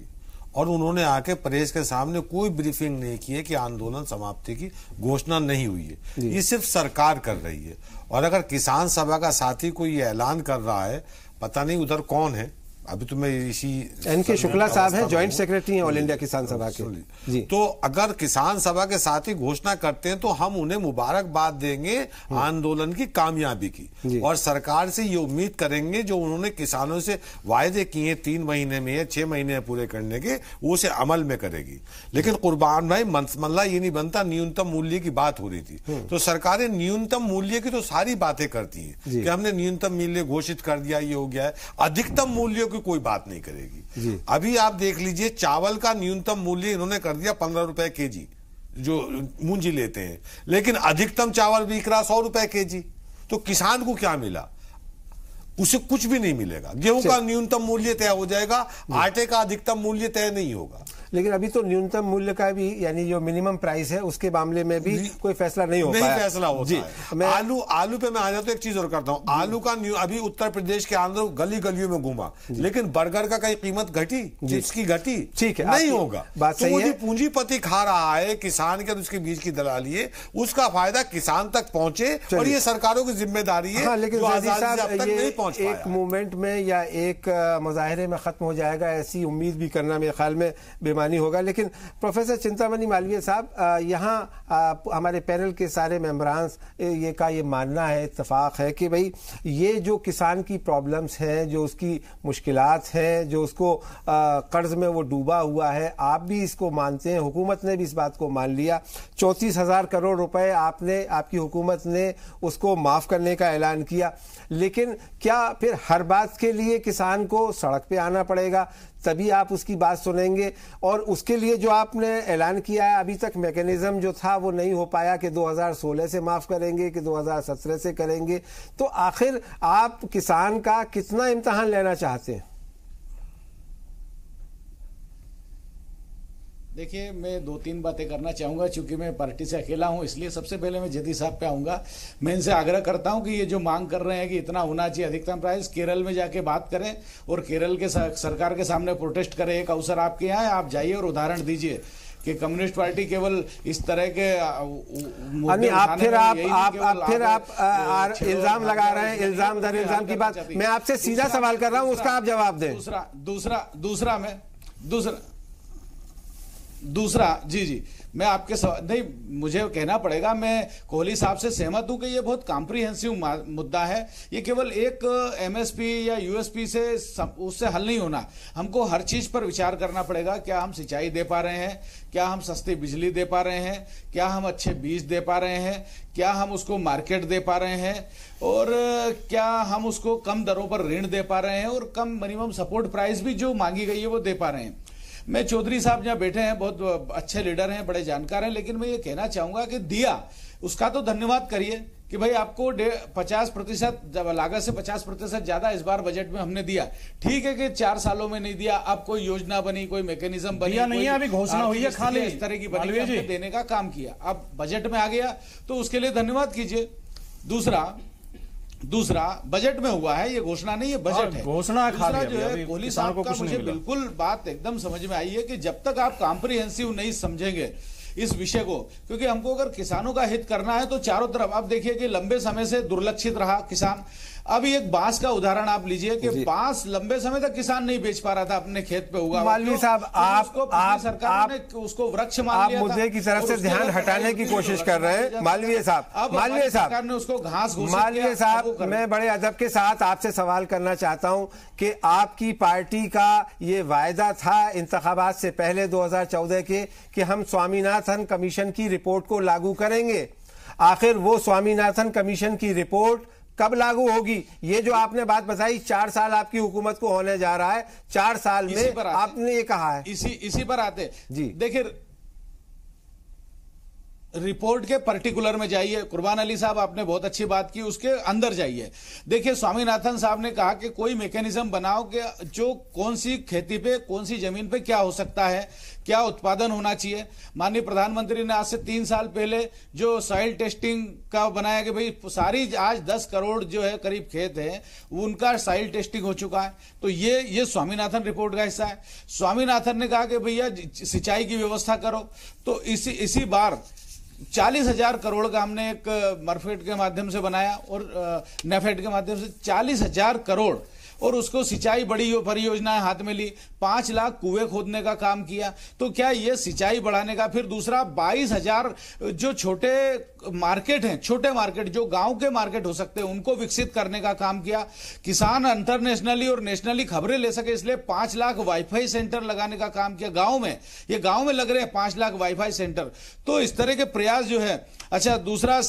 और उन्होंने आके प्रेस के सामने कोई ब्रीफिंग नहीं की है कि आंदोलन समाप्ति की घोषणा नहीं हुई है। ये सिर्फ सरकार कर रही है। और अगर किसान सभा का साथी कोई ऐलान कर रहा है, पता नहीं उधर कौन है, अभी तो मैं इसी एन.के. शुक्ला साहब हैं, जॉइंट सेक्रेटरी हैं ऑल इंडिया किसान सभा के जी। तो अगर किसान सभा के साथी घोषणा करते हैं तो हम उन्हें मुबारकबाद देंगे आंदोलन की कामयाबी की, और सरकार से ये उम्मीद करेंगे जो उन्होंने किसानों से वायदे किए 3 महीने में या 6 महीने में पूरे करने के, वो उसे अमल में करेगी। लेकिन कुर्बान भाई, मसला ये नहीं बनता, न्यूनतम मूल्य की बात हो रही थी तो सरकारें न्यूनतम मूल्य की तो सारी बातें करती हैं कि हमने न्यूनतम मूल्य घोषित कर दिया, ये हो गया है, अधिकतम मूल्य की कोई बात नहीं करेगी। अभी आप देख लीजिए, चावल का न्यूनतम मूल्य इन्होंने कर दिया 15 रुपए केजी, जो मूंजी लेते हैं, लेकिन अधिकतम चावल बिक रहा 100 रुपए केजी। तो किसान को क्या मिला? उसे कुछ भी नहीं मिलेगा। गेहूं का न्यूनतम मूल्य तय हो जाएगा, आटे का अधिकतम मूल्य तय नहीं होगा। लेकिन अभी तो न्यूनतम मूल्य का भी, यानी जो मिनिमम प्राइस है, उसके मामले में भी कोई फैसला नहीं हो पाया। नहीं फैसला होता है। आलू पे मैं आ जाता हूं, एक चीज और करता हूं। आलू का अभी उत्तर प्रदेश के अंदर गली गलियों में घूमा, लेकिन बर्गर का कहीं कीमत घटी, चिप्स की घटी? ठीक है, नहीं होगा। बात सही है। पूंजीपति खा रहा है, किसान के उसके बीच की दलाली है, उसका फायदा किसान तक पहुंचे, और ये सरकारों की जिम्मेदारी है। लेकिन एक मूवमेंट में या एक मुजाहरे में खत्म हो जाएगा, ऐसी उम्मीद भी करना मेरे ख्याल में बेमानी होगा। लेकिन प्रोफेसर चिंतामणि मालवीय साहब, यहाँ हमारे पैनल के सारे मेंबरान ये मानना है, इत्तफाक है कि भाई ये जो किसान की प्रॉब्लम्स हैं, जो उसकी मुश्किलात हैं, जो उसको कर्ज में वो डूबा हुआ है, आप भी इसको मानते हैं, हुकूमत ने भी इस बात को मान लिया। 34,000 करोड़ रुपए आपकी हुकूमत ने उसको माफ करने का ऐलान किया। लेकिन क्या फिर हर बात के लिए किसान को सड़क पे आना पड़ेगा, तभी आप उसकी बात सुनेंगे? और उसके लिए जो आपने ऐलान किया है, अभी तक मैकेनिज्म जो था वो नहीं हो पाया कि 2016 से माफ करेंगे कि 2017 से करेंगे। तो आखिर आप किसान का कितना इम्तिहान लेना चाहते हैं? देखिए, मैं 2-3 बातें करना चाहूंगा। चूंकि मैं पार्टी से अकेला हूं, इसलिए सबसे पहले मैं जदी साहब पे आऊंगा। मैं इनसे आग्रह करता हूं कि ये जो मांग कर रहे हैं कि इतना होना चाहिए अधिकतम प्राइस, केरल में जाके बात करें और केरल के सरकार के सामने प्रोटेस्ट करें। एक अवसर आपके यहाँ है, आप जाइए और उदाहरण दीजिए कि कम्युनिस्ट पार्टी केवल इस तरह के आप इल्जाम लगा रहे हैं, इल्जाम दर इल्जाम की बात। मैं आपसे सीधा सवाल कर रहा हूं, उसका आप जवाब दें। दूसरा जी मैं आपके नहीं, मुझे कहना पड़ेगा, मैं कोहली साहब से सहमत हूं कि ये बहुत कॉम्प्रिहेंसिव मुद्दा है। ये केवल एक एमएसपी या यूएसपी से उससे हल नहीं होना। हमको हर चीज पर विचार करना पड़ेगा। क्या हम सिंचाई दे पा रहे हैं? क्या हम सस्ती बिजली दे पा रहे हैं? क्या हम अच्छे बीज दे पा रहे हैं? क्या हम उसको मार्केट दे पा रहे हैं? और क्या हम उसको कम दरों पर ऋण दे पा रहे हैं? और कम मिनिमम सपोर्ट प्राइस भी जो मांगी गई है वो दे पा रहे हैं? मैं चौधरी साहब जहां बैठे हैं, बहुत अच्छे लीडर हैं, बड़े जानकार हैं, लेकिन मैं ये कहना चाहूंगा कि दिया उसका तो धन्यवाद करिए कि भाई आपको 50% लागत से 50% ज्यादा इस बार बजट में हमने दिया। ठीक है कि 4 सालों में नहीं दिया, अब कोई योजना बनी, कोई मैकेनिज्म बनी, नहीं है, अभी घोषणा हुई है, खाली इस तरह की बनी, देने का काम किया, अब बजट में आ गया तो उसके लिए धन्यवाद कीजिए। दूसरा बजट में हुआ है, ये घोषणा नहीं है, बजट है। घोषणा जो है कोहली साहब का, मुझे बिल्कुल बात एकदम समझ में आई है कि जब तक आप कॉम्प्रिहेंसिव नहीं समझेंगे इस विषय को, क्योंकि हमको अगर किसानों का हित करना है तो चारों तरफ, आप देखिए कि लंबे समय से दुर्लक्षित रहा किसान। अभी एक बांस का उदाहरण आप लीजिए कि बांस लंबे समय तक किसान नहीं बेच पा रहा था अपने खेत पे उगा। मालवीय साहब, सरकार ने उसको वृक्ष मान लिया था। मुद्दे की तरफ से ध्यान हटाने की कोशिश कर रहे हैं। मालवीय साहब ने उसको घास, मालवीय साहब, मैं बड़े अदब के साथ आपसे सवाल करना चाहता हूं कि आपकी पार्टी का ये वायदा था इंतखाबात से पहले 2014 के कि हम स्वामीनाथन कमीशन की रिपोर्ट को लागू करेंगे। आखिर वो स्वामीनाथन कमीशन की रिपोर्ट कब लागू होगी? ये जो आपने बात बताई 4 साल आपकी हुकूमत को होने जा रहा है, 4 साल में आपने ये कहा है। इसी पर आते जी, देखिए रिपोर्ट के पर्टिकुलर में जाइए। कुर्बान अली साहब आपने बहुत अच्छी बात की, उसके अंदर जाइए। देखिए स्वामीनाथन साहब ने कहा कि कोई मैकेनिज्म बनाओ कि जो कौन सी खेती पे कौन सी जमीन पे क्या हो सकता है, क्या उत्पादन होना चाहिए। माननीय प्रधानमंत्री ने आज से 3 साल पहले जो सॉइल टेस्टिंग का बनाया कि भाई सारी आज 10 करोड़ जो है करीब खेत है उनका सॉइल टेस्टिंग हो चुका है। तो ये स्वामीनाथन रिपोर्ट का हिस्सा है। स्वामीनाथन ने कहा कि भैया सिंचाई की व्यवस्था करो, तो इसी बार 40,000 करोड़ का हमने एक मरफेड के माध्यम से बनाया और नेफेड के माध्यम से 40,000 करोड़, और उसको सिंचाई बड़ी परियोजनाएं हाथ में ली, 5 लाख कुएं खोदने का काम किया। तो क्या ये सिंचाई बढ़ाने का? फिर दूसरा 22,000 जो छोटे मार्केट हैं, छोटे मार्केट जो गांव के मार्केट हो सकते हैं, उनको विकसित करने का काम किया। किसान इंटरनेशनली और नेशनली खबरें ले सके इसलिए 5 लाख वाईफाई सेंटर लगाने का काम किया गांव में। ये गांव में लग रहे हैं 5 लाख वाईफाई सेंटर। तो इस तरह के प्रयास जो है। अच्छा, दूसरा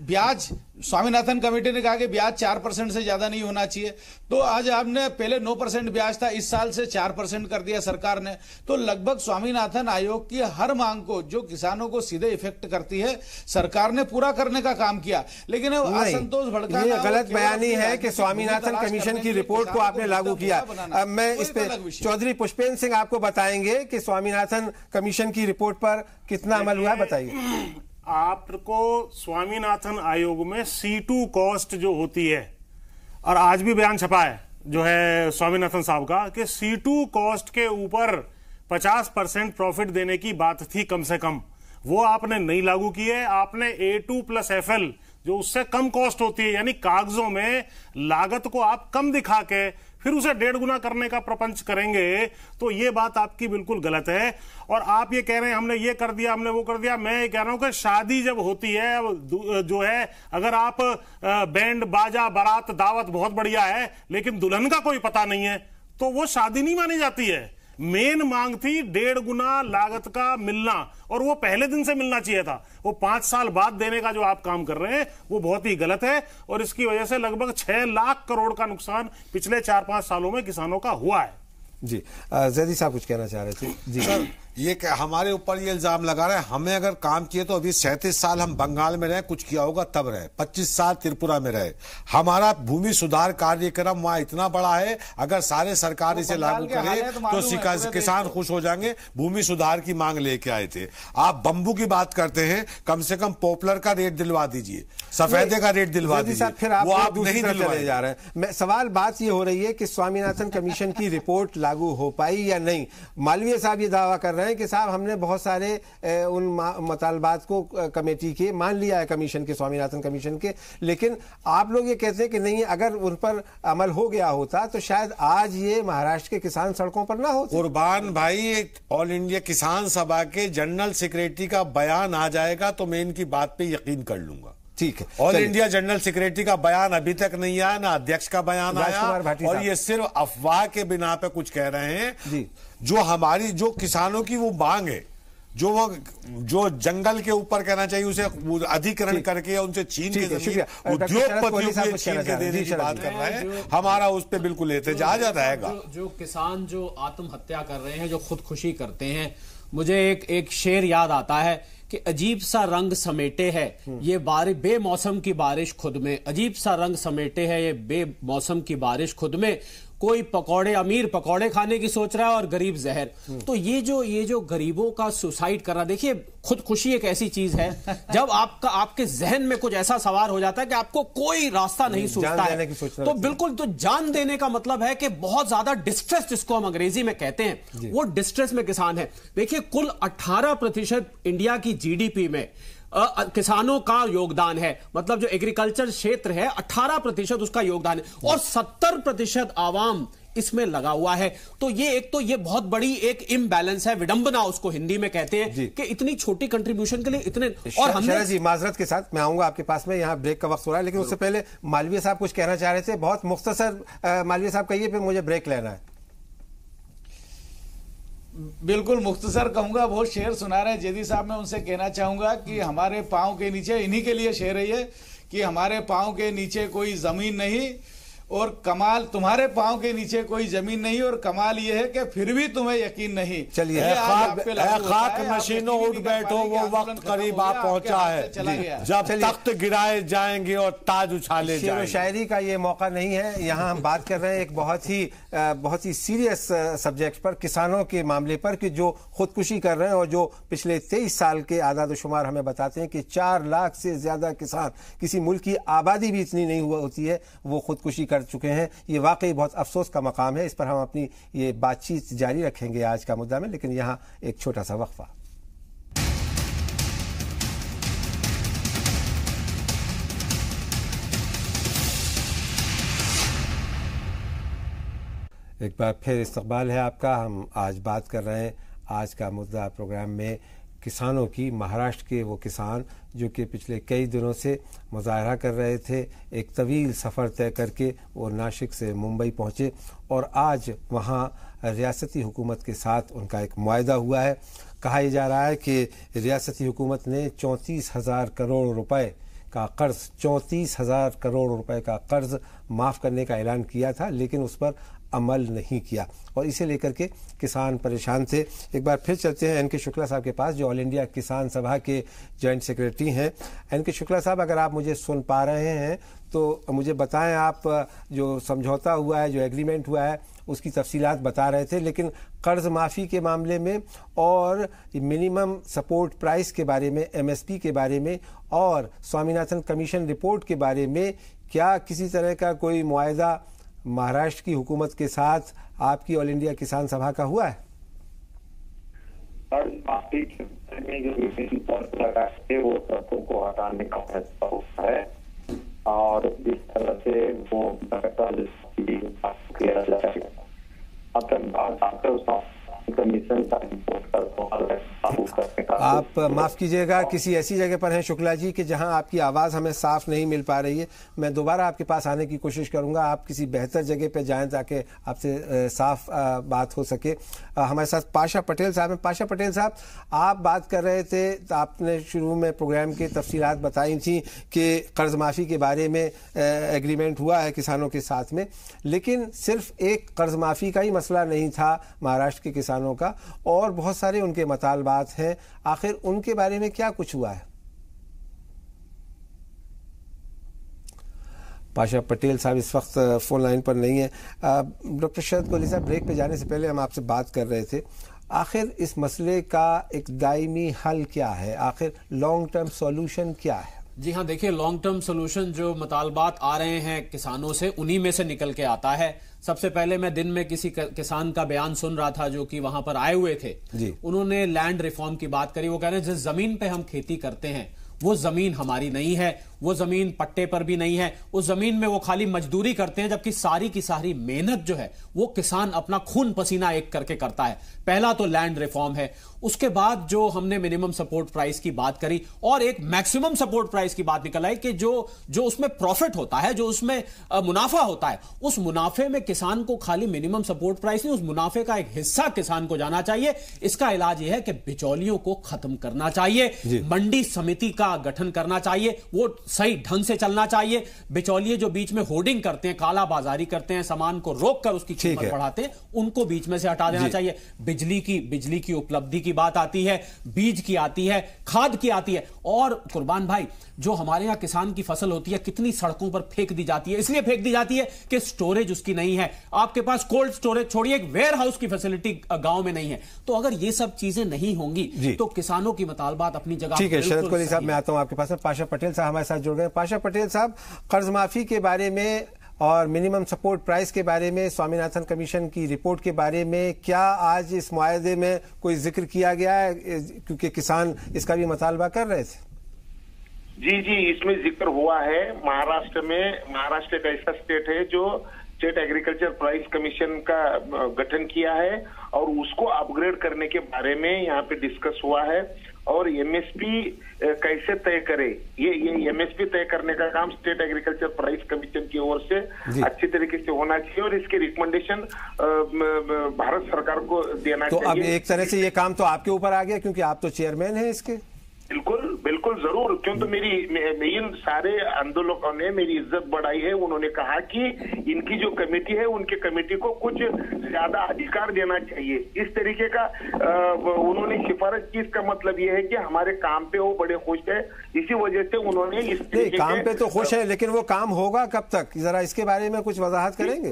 ब्याज, स्वामीनाथन कमेटी ने कहा कि ब्याज 4% से ज्यादा नहीं होना चाहिए। तो आज आपने पहले 9% ब्याज था, इस साल से 4% कर दिया सरकार ने। तो लगभग स्वामीनाथन आयोग की हर मांग को जो किसानों को सीधे इफेक्ट करती है सरकार ने पूरा करने का काम किया। लेकिन असंतोष भड़काना, ये गलत बयानी है कि स्वामीनाथन कमीशन की रिपोर्ट को आपने लागू किया। मैं इस पे चौधरी पुष्पेंद्र सिंह आपको बताएंगे कि स्वामीनाथन कमीशन की रिपोर्ट पर कितना अमल हुआ, बताइए। आपको स्वामीनाथन आयोग में C2 कॉस्ट जो होती है, और आज भी बयान छपा है जो है स्वामीनाथन साहब का कि C2 कॉस्ट के ऊपर 50% प्रॉफिट देने की बात थी कम से कम, वो आपने नहीं लागू की है। आपने A2+FL जो उससे कम कॉस्ट होती है, यानी कागजों में लागत को आप कम दिखा के फिर उसे 1.5 गुना करने का प्रपंच करेंगे, तो ये बात आपकी बिल्कुल गलत है। और आप ये कह रहे हैं हमने ये कर दिया, हमने वो कर दिया। मैं ये कह रहा हूं कि शादी जब होती है जो है, अगर आप बैंड बाजा बारात दावत बहुत बढ़िया है लेकिन दुल्हन का कोई पता नहीं है, तो वो शादी नहीं मानी जाती है। मेन मांग थी 1.5 गुना लागत का मिलना, और वो पहले दिन से मिलना चाहिए था। वो 5 साल बाद देने का जो आप काम कर रहे हैं वो बहुत ही गलत है, और इसकी वजह से लगभग 6 लाख करोड़ का नुकसान पिछले 4-5 सालों में किसानों का हुआ है। जी, जैदी साहब कुछ कहना चाह रहे थे। जी सर, ये हमारे ऊपर ये इल्जाम लगा रहे हैं, हमें अगर काम किए तो अभी 37 साल हम बंगाल में रहे, कुछ किया होगा तब रहे, 25 साल त्रिपुरा में रहे। हमारा भूमि सुधार कार्यक्रम वहां इतना बड़ा है, अगर सारे सरकार इसे लागू करे तो किसान खुश हो जाएंगे। भूमि सुधार की मांग लेके आए थे। आप बंबू की बात करते हैं, कम से कम पॉपुलर का रेट दिलवा दीजिए, सफेदे का रेट दिलवा दीजिए, वो आप नहीं दिलवाए जा रहे हैं। सवाल बात ये हो रही है कि स्वामीनाथन कमीशन की रिपोर्ट लागू हो पाई या नहीं। मालवीय साहब ये दावा कर रहे हैं कि साहब हमने बहुत सारे उन मुतालबात को कमेटी के मान लिया है, कमीशन के, स्वामीनाथन कमीशन के, लेकिन आप लोग ये कहते हैं कि नहीं, अगर उन पर अमल हो गया होता तो शायद आज ये महाराष्ट्र के किसान सड़कों पर ना होते। कुर्बान भाई, ऑल इंडिया किसान सभा के जनरल सेक्रेटरी का बयान आ जाएगा तो मैं इनकी बात पे यकीन कर लूंगा। ठीक है, ऑल इंडिया जनरल सेक्रेटरी का बयान अभी तक नहीं आया, ना अध्यक्ष का बयान आया, और ये सिर्फ अफवाह के बिना पे कुछ कह रहे हैं। जो किसानों की वो मांग है, जो जंगल के ऊपर कहना चाहिए उसे अधिकरण करके उनसे छीन के उद्योगपतियों को छीन के देने की बात कर रहे हैं, हमारा उस पर बिल्कुल एहतजाज रहेगा। जो किसान जो आत्महत्या कर रहे हैं, जो खुदकुशी करते हैं, मुझे एक शेर याद आता है कि अजीब सा रंग समेटे है ये बेमौसम की बारिश खुद में, अजीब सा रंग समेटे है ये बेमौसम की बारिश खुद में, कोई अमीर पकौड़े खाने की सोच रहा है और गरीब जहर। तो ये जो गरीबों का सुसाइड कर रहा, देखिए खुदकुशी एक ऐसी चीज है जब आपके जहन में कुछ ऐसा सवार हो जाता है कि आपको कोई रास्ता नहीं सूझता है, तो बिल्कुल, तो जान देने का मतलब है कि बहुत ज्यादा डिस्ट्रेस, जिसको हम अंग्रेजी में कहते हैं, वो डिस्ट्रेस में किसान है। देखिए कुल 18% इंडिया की जीडीपी में किसानों का योगदान है, मतलब जो एग्रीकल्चर क्षेत्र है 18% उसका योगदान है, और 70% आवाम इसमें लगा हुआ है। तो ये बहुत बड़ी एक इम्बैलेंस है, विडंबना उसको हिंदी में कहते हैं, कि इतनी छोटी कंट्रीब्यूशन के लिए इतने। और हमने जी, माजरत के साथ मैं आऊंगा आपके पास में, यहां ब्रेक का वक्त हो रहा है, लेकिन उससे पहले मालवीय साहब कुछ कहना चाह रहे थे, बहुत मुख्तसर। मालवीय साहब कहिए, फिर मुझे ब्रेक लेना है। बिल्कुल मुख्तसर कहूंगा, बहुत शेर सुना रहे हैं जेदी साहब। मैं उनसे कहना चाहूंगा कि हमारे पांव के नीचे, इन्हीं के लिए शेर है ये, कि हमारे पांव के नीचे कोई जमीन नहीं और कमाल, तुम्हारे पांव के नीचे कोई जमीन नहीं और कमाल ये है कि फिर भी तुम्हें यकीन नहीं। चलिए, खाक नशीनों उठ बैठो, वो वक्त करीब आ पहुंचा है जब तख्त गिराए जाएंगे और ताज उछाले जाएंगे। शायरी का ये मौका नहीं है। यहाँ हम बात कर रहे हैं एक बहुत ही सीरियस सब्जेक्ट पर, किसानों के मामले पर, कि जो खुदकुशी कर रहे हैं और जो पिछले 23 साल के आदाद शुमार हमें बताते हैं कि 4 लाख से ज्यादा किसान, किसी मुल्क की आबादी भी इतनी नहीं हुआ होती है, वो खुदकुशी कर चुके हैं। ये वाकई बहुत अफसोस का मकाम है। इस पर हम अपनी ये बातचीत जारी रखेंगे आज का मुद्दा में, लेकिन यहाँ एक छोटा सा वक्फा। एक बार फिर इस्तकबाल है आपका। हम आज बात कर रहे हैं आज का मुद्दा प्रोग्राम में किसानों की। महाराष्ट्र के वो किसान जो कि पिछले कई दिनों से मुजाहरा कर रहे थे, एक तवील सफ़र तय करके वो नासिक से मुंबई पहुंचे और आज वहां रियासती हुकूमत के साथ उनका एक मुआहदा हुआ है। कहा यह जा रहा है कि रियासती हुकूमत ने 34,000 करोड़ रुपए का कर्ज, 34,000 करोड़ रुपए का कर्ज माफ़ करने का ऐलान किया था, लेकिन उस पर अमल नहीं किया और इसे लेकर के किसान परेशान थे। एक बार फिर चलते हैं एन.के. शुक्ला साहब के पास, जो ऑल इंडिया किसान सभा के जॉइंट सेक्रेटरी हैं। एन.के. शुक्ला साहब, अगर आप मुझे सुन पा रहे हैं तो मुझे बताएं, आप जो समझौता हुआ है, जो एग्रीमेंट हुआ है, उसकी तफसीलात बता रहे थे, लेकिन कर्ज माफ़ी के मामले में और मिनिमम सपोर्ट प्राइस के बारे में, MSP के बारे में और स्वामीनाथन कमीशन रिपोर्ट के बारे में क्या किसी तरह का कोई मुआहदा महाराष्ट्र की हुकूमत के साथ आपकी ऑल इंडिया किसान सभा का हुआ है? वो शर्तों को हटाने का फैसला हुआ है और इस तरह से वो किया जाएगा। कमीशन का रिपोर्ट कर आप माफ कीजिएगा, किसी ऐसी जगह पर हैं शुक्ला जी कि जहां आपकी आवाज़ हमें साफ नहीं मिल पा रही है। मैं दोबारा आपके पास आने की कोशिश करूंगा, आप किसी बेहतर जगह पे जाएं ताकि आपसे साफ बात हो सके। हमारे साथ पाशा पटेल साहब हैं। पाशा पटेल साहब, आप बात कर रहे थे, तो आपने शुरू में प्रोग्राम की तफसीलात बताई थी कि कर्ज माफ़ी के बारे में एग्रीमेंट हुआ है किसानों के साथ में, लेकिन सिर्फ एक कर्ज माफ़ी का ही मसला नहीं था महाराष्ट्र के किसानों का, और बहुत सारे उनके मतालबात हैं। आखिर उनके बारे में क्या कुछ हुआ है? पाशा पटेल साहब इस वक्त फोन लाइन पर नहीं है। डॉक्टर शरद कोहली साहब, ब्रेक पे जाने से पहले हम आपसे बात कर रहे थे, आखिर इस मसले का एक दायमी हल क्या है? आखिर लॉन्ग टर्म सॉल्यूशन क्या है? जी हाँ, देखिए, लॉन्ग टर्म सोल्यूशन जो मुतालबात आ रहे हैं किसानों से, उन्हीं में से निकल के आता है। सबसे पहले मैं दिन में किसी किसान का बयान सुन रहा था जो कि वहां पर आए हुए थे जी। उन्होंने लैंड रिफॉर्म की बात करी। वो कह रहे हैं जिस जमीन पे हम खेती करते हैं वो जमीन हमारी नहीं है, वो जमीन पट्टे पर भी नहीं है, उस जमीन में वो खाली मजदूरी करते हैं, जबकि सारी की सारी मेहनत जो है वो किसान अपना खून पसीना एक करके करता है। पहला तो लैंड रिफॉर्म है। उसके बाद जो हमने मिनिमम सपोर्ट प्राइस की बात करी और एक मैक्सिमम सपोर्ट प्राइस की बात निकल आई कि जो उसमें प्रॉफिट होता है, जो उसमें मुनाफा होता है, उस मुनाफे में किसान को खाली मिनिमम सपोर्ट प्राइस नहीं, उस मुनाफे का एक हिस्सा किसान को जाना चाहिए। इसका इलाज यह है कि बिचौलियों को खत्म करना चाहिए, मंडी समिति का गठन करना चाहिए, वो सही ढंग से चलना चाहिए। बिचौलिए जो बीच में होर्डिंग करते हैं, काला बाजारी करते हैं, सामान को रोककर उसकी कीमत बढ़ाते हैं, उनको बीच में से हटा देना चाहिए। बिजली की उपलब्धि की बात आती है, बीज की आती है, खाद की आती है, और कुर्बान भाई जो हमारे यहां किसान की फसल होती है कितनी सड़कों पर फेंक दी जाती है, इसलिए फेंक दी जाती है कि स्टोरेज उसकी नहीं है। आपके पास कोल्ड स्टोरेज छोड़िए, एक वेयर हाउस की फैसिलिटी गांव में नहीं है। तो अगर ये सब चीजें नहीं होंगी तो किसानों की मुतालबात अपनी जगह। ठीक है शरद कोहली साहब, मैं आता हूं आपके पास। पाशा पटेल साहब हमारे साथ जुड़ गए। पाशा पटेल साहब, कर्ज माफी के बारे में और मिनिमम सपोर्ट प्राइस के बारे में, स्वामीनाथन कमीशन की रिपोर्ट के बारे में क्या आज इस मुआहदे में कोई जिक्र किया गया है, क्योंकि किसान इसका भी मुतालबा कर रहे थे? जी, इसमें जिक्र हुआ है। महाराष्ट्र एक ऐसा स्टेट है जो स्टेट एग्रीकल्चर प्राइस कमीशन का गठन किया है और उसको अपग्रेड करने के बारे में यहाँ पे डिस्कस हुआ है। और एमएसपी कैसे तय करे, ये एमएसपी तय करने का काम स्टेट एग्रीकल्चर प्राइस कमीशन की ओर से अच्छी तरीके से होना चाहिए और इसके रिकमेंडेशन भारत सरकार को देना चाहिए। तो अब एक तरह से ये काम तो आपके ऊपर आ गया क्योंकि आप तो चेयरमैन हैं इसके। बिल्कुल बिल्कुल जरूर, क्यों तो मेरी इन सारे आंदोलकों ने मेरी इज्जत बढ़ाई है। उन्होंने कहा कि इनकी जो कमेटी है उनके कमेटी को कुछ ज्यादा अधिकार देना चाहिए, इस तरीके का उन्होंने सिफारिश की। इसका मतलब ये है कि हमारे काम पे वो बड़े खुश है, इसी वजह से उन्होंने इस काम पे तो खुश है, लेकिन वो काम होगा कब तक, जरा इसके बारे में कुछ वजाहत करेंगे।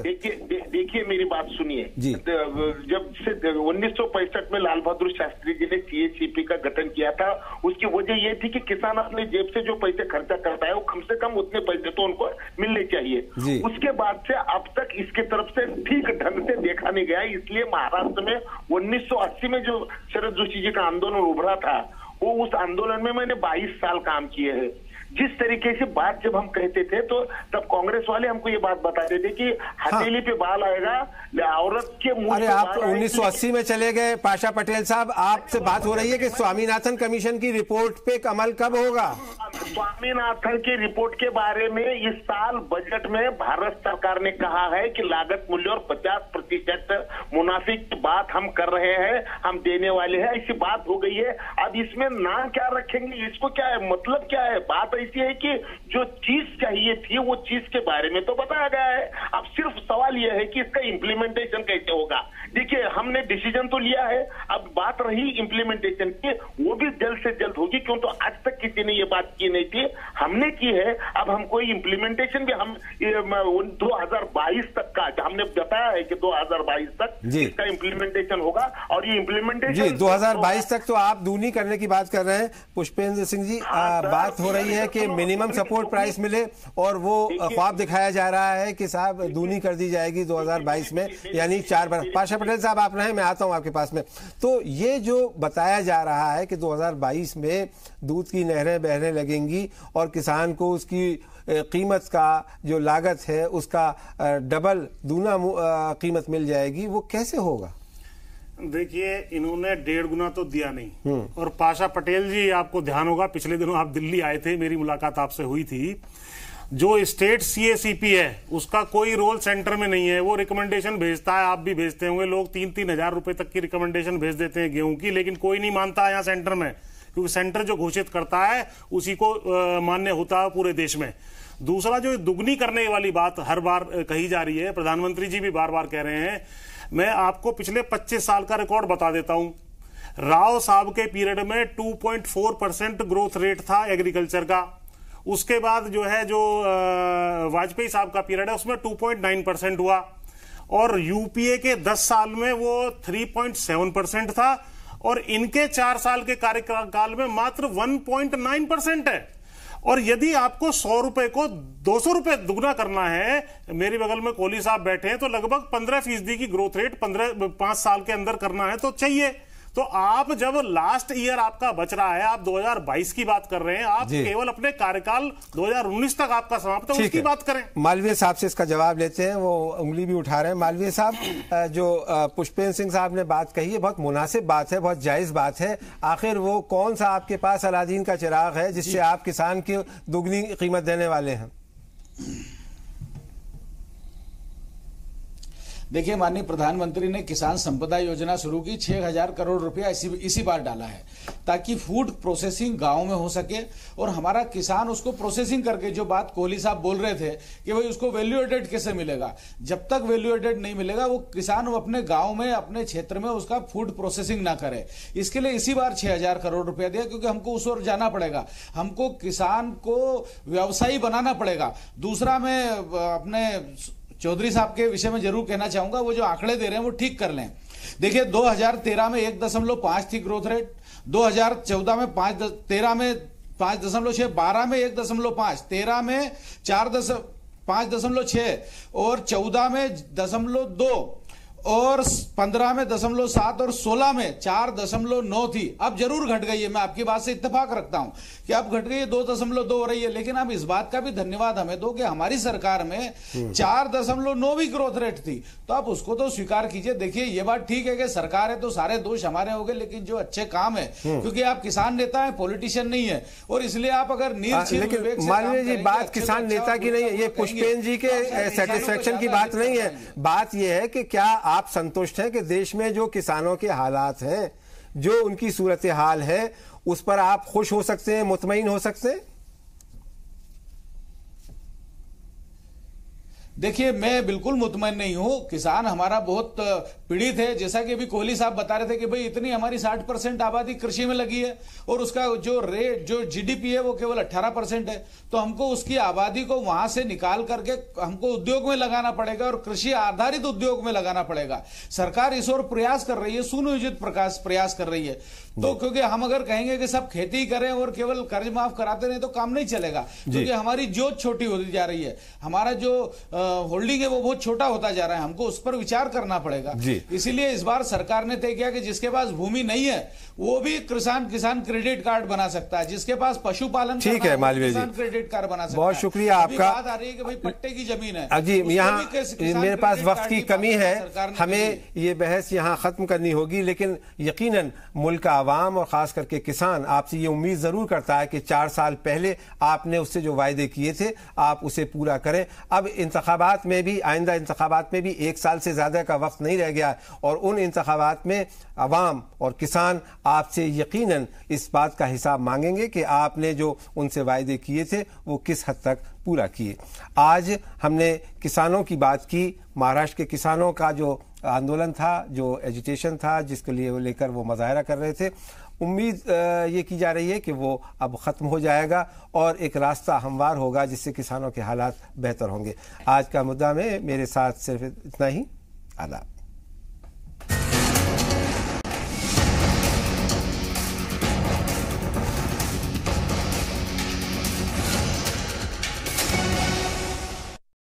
देखिए मेरी बात सुनिए, जब से 1965 में लाल बहादुर शास्त्री जी ने CACP का गठन किया था, उसकी वजह यह थी कि किसान अपने जेब से जो पैसे खर्चा करता है वो कम से कम उतने पैसे तो उनको मिलने चाहिए। उसके बाद से अब तक इसके तरफ से ठीक ढंग से देखा नहीं गया। इसलिए महाराष्ट्र में 1980 में जो शरद जोशी जी का आंदोलन उभरा था, वो उस आंदोलन में मैंने 22 साल काम किए हैं। जिस तरीके से बात जब हम कहते थे तो तब कांग्रेस वाले हमको ये बात बताते थे कि हथेली पे बाल आएगा, औरत के मुंह। अरे आप 1980 में चले गए पाशा पटेल साहब, आपसे बात हो रही है कि स्वामीनाथन कमीशन की रिपोर्ट पे अमल कब होगा। स्वामीनाथन की रिपोर्ट के बारे में इस साल बजट में भारत सरकार ने कहा है कि लागत मूल्य और 50% मुनाफे की बात हम कर रहे हैं, हम देने वाले हैं, ऐसी बात हो गई है। अब इसमें नाम क्या रखेंगे, इसको क्या है, मतलब क्या है। बात ऐसी है कि जो चीज चाहिए थी वो चीज के बारे में तो बताया गया है, अब सिर्फ सवाल यह है कि इसका इम्प्लीमेंटेशन कैसे होगा। देखिए हमने डिसीजन तो लिया है, अब बात रही इम्प्लीमेंटेशन की, वो भी जल्द से जल्द होगी, क्यों तो आज तक किसी ने ये बात की नहीं थी, हमने की है। अब हमको इम्प्लीमेंटेशन भी हम 2022 तक का हमने बताया है कि 2022 तक इसका इम्प्लीमेंटेशन होगा। और ये इम्प्लीमेंटेशन 2022 तक तो आप दूनी करने की बात कर रहे हैं पुष्पेंद्र सिंह जी। बात हो रही है कि मिनिमम सपोर्ट प्राइस मिले और वो ख्वाब दिखाया जा रहा है कि साहब दूनी कर दी जाएगी 2022 में, यानी 4 बार। पाशा पटेल साहब आप रहे, मैं आता हूं आपके पास में। तो ये जो बताया जा रहा है कि 2022 में दूध की नहरें बहने लगेंगी और किसान को उसकी कीमत का जो लागत है उसका डबल दूना कीमत मिल जाएगी, वो कैसे होगा। देखिए इन्होंने 1.5 गुना तो दिया नहीं। और पाशा पटेल जी, आपको ध्यान होगा पिछले दिनों आप दिल्ली आए थे, मेरी मुलाकात आपसे हुई थी। जो स्टेट CACP है उसका कोई रोल सेंटर में नहीं है, वो रिकमेंडेशन भेजता है, आप भी भेजते होंगे, लोग 3-3 हजार रुपए तक की रिकमेंडेशन भेज देते हैं गेहूं की, लेकिन कोई नहीं मानता यहाँ सेंटर में, क्योंकि सेंटर जो घोषित करता है उसी को मान्य होता है पूरे देश में। दूसरा, जो दुगनी करने वाली बात हर बार कही जा रही है, प्रधानमंत्री जी भी बार बार कह रहे हैं, मैं आपको पिछले 25 साल का रिकॉर्ड बता देता हूं। राव साहब के पीरियड में 2.4% ग्रोथ रेट था एग्रीकल्चर का। उसके बाद जो है जो वाजपेयी साहब का पीरियड है उसमें 2.9% हुआ, और यूपीए के 10 साल में वो 3.7% था, और इनके 4 साल के कार्यकाल में मात्र 1.9% है। और यदि आपको 100 रुपए को 200 रुपए दुगना करना है, मेरे बगल में कोहली साहब बैठे हैं, तो लगभग 15% की ग्रोथ रेट 5 साल के अंदर करना है तो चाहिए। तो आप जब लास्ट ईयर आपका बच रहा है, आप 2022 की बात कर रहे हैं, आप केवल अपने कार्यकाल 2019 तक आपका समाप्त है, उसकी बात करें। मालवीय साहब से इसका जवाब लेते हैं, वो उंगली भी उठा रहे हैं। मालवीय साहब, जो पुष्पेंद्र सिंह साहब ने बात कही है बहुत मुनासिब बात है, बहुत जायज बात है। आखिर वो कौन सा आपके पास अलादीन का चिराग है जिससे आप किसान की दुगनी कीमत देने वाले हैं। देखिए, माननीय प्रधानमंत्री ने किसान संपदा योजना शुरू की, 6,000 करोड़ रुपया इसी बार डाला है ताकि फूड प्रोसेसिंग गांव में हो सके और हमारा किसान उसको प्रोसेसिंग करके, जो बात कोहली साहब बोल रहे थे कि भाई उसको वैल्यू एडेड कैसे मिलेगा, जब तक वैल्यू एडेड नहीं मिलेगा वो किसान अपने गांव में अपने क्षेत्र में उसका फूड प्रोसेसिंग ना करे। इसके लिए इसी बार 6,000 करोड़ रुपया दिया, क्योंकि हमको उस ओर जाना पड़ेगा, हमको किसान को व्यवसायी बनाना पड़ेगा। दूसरा, मैं अपने चौधरी साहब के विषय में जरूर कहना चाहूंगा, वो जो आंकड़े दे रहे हैं वो ठीक कर लें। देखिए 2013 में 1.5 थी ग्रोथ रेट, 2014 में 5, 13 में 5.6, 12 में 1.5, 13 में 5.6 और 14 में 0.2 और 15 में 0.7 और 16 में 4.9 थी। अब जरूर घट गई है, मैं आपकी बात से इत्तेफाक रखता हूं कि अब घट गई है, 2.2 हो रही है। लेकिन अब इस बात का भी धन्यवाद हमें दो कि हमारी सरकार में 4.9 भी ग्रोथ रेट थी, तो आप उसको तो स्वीकार कीजिए। देखिए ये बात ठीक है कि सरकार है तो सारे दोष हमारे हो गए, लेकिन जो अच्छे काम है, क्योंकि आप किसान नेता है, पॉलिटिशियन नहीं है, और इसलिए आप अगर लेकिन माननीय जी बात किसान नेता की नहीं है, ये पुष्पेंद्र जी के सेटिस्फेक्शन की बात नहीं है। बात यह है कि क्या आप संतुष्ट हैं कि देश में जो किसानों के हालात हैं, जो उनकी सूरत हाल है, उस पर आप खुश हो सकते हैं, मुतमईन हो सकते हैं? देखिए मैं बिल्कुल मुतमईन नहीं हूं। किसान हमारा बहुत पीड़ित है, जैसा कि अभी कोहली साहब बता रहे थे कि भाई इतनी हमारी 60% आबादी कृषि में लगी है और उसका जो रेट, जो जीडीपी है वो केवल 18% है। तो हमको उसकी आबादी को वहां से निकाल करके हमको उद्योग में लगाना पड़ेगा और कृषि आधारित उद्योग में लगाना पड़ेगा। सरकार इस ओर प्रयास कर रही है, सुनियोजित प्रयास कर रही है। तो क्योंकि हम अगर कहेंगे कि सब खेती करें और केवल कर्ज माफ कराते रहे तो काम नहीं चलेगा, क्योंकि हमारी जोत छोटी होती जा रही है, हमारा जो होल्डिंग है वो बहुत छोटा होता जा रहा है, हमको उस पर विचार करना पड़ेगा। इसीलिए इस बार सरकार ने तय किया कि जिसके पास भूमि नहीं है वो भी किसान क्रेडिट कार्ड बना सकता है, जिसके पास पशुपालन ठीक है मालवीय जी, क्रेडिट कार्ड बना सकता है। बहुत शुक्रिया आपका। बात आ रही है कि भाई पट्टे की जमीन है जी, यहाँ मेरे पास वक्त की कमी है, हमें ये बहस यहाँ खत्म करनी होगी, लेकिन यकीनन मुल्क का आवाम और खास करके किसान आपसे ये उम्मीद जरूर करता है कि 4 साल पहले आपने उससे जो वायदे किए थे आप उसे पूरा करें। अब इंतखाबात में भी, आइंदा इंतखाबात में भी 1 साल से ज्यादा का वक्त नहीं रह गया और उन इंतखाबात में अवाम और किसान आपसे यकीनन इस बात का हिसाब मांगेंगे कि आपने जो उनसे वायदे किए थे वो किस हद तक पूरा किए। आज हमने किसानों की बात की, महाराष्ट्र के किसानों का जो आंदोलन था, जो एजिटेशन था, जिसके लिए वो लेकर वो मुजाहरा कर रहे थे, उम्मीद ये की जा रही है कि वो अब ख़त्म हो जाएगा और एक रास्ता हमवार होगा जिससे किसानों के हालात बेहतर होंगे। आज का मुद्दा में मेरे साथ सिर्फ इतना ही। आदाब।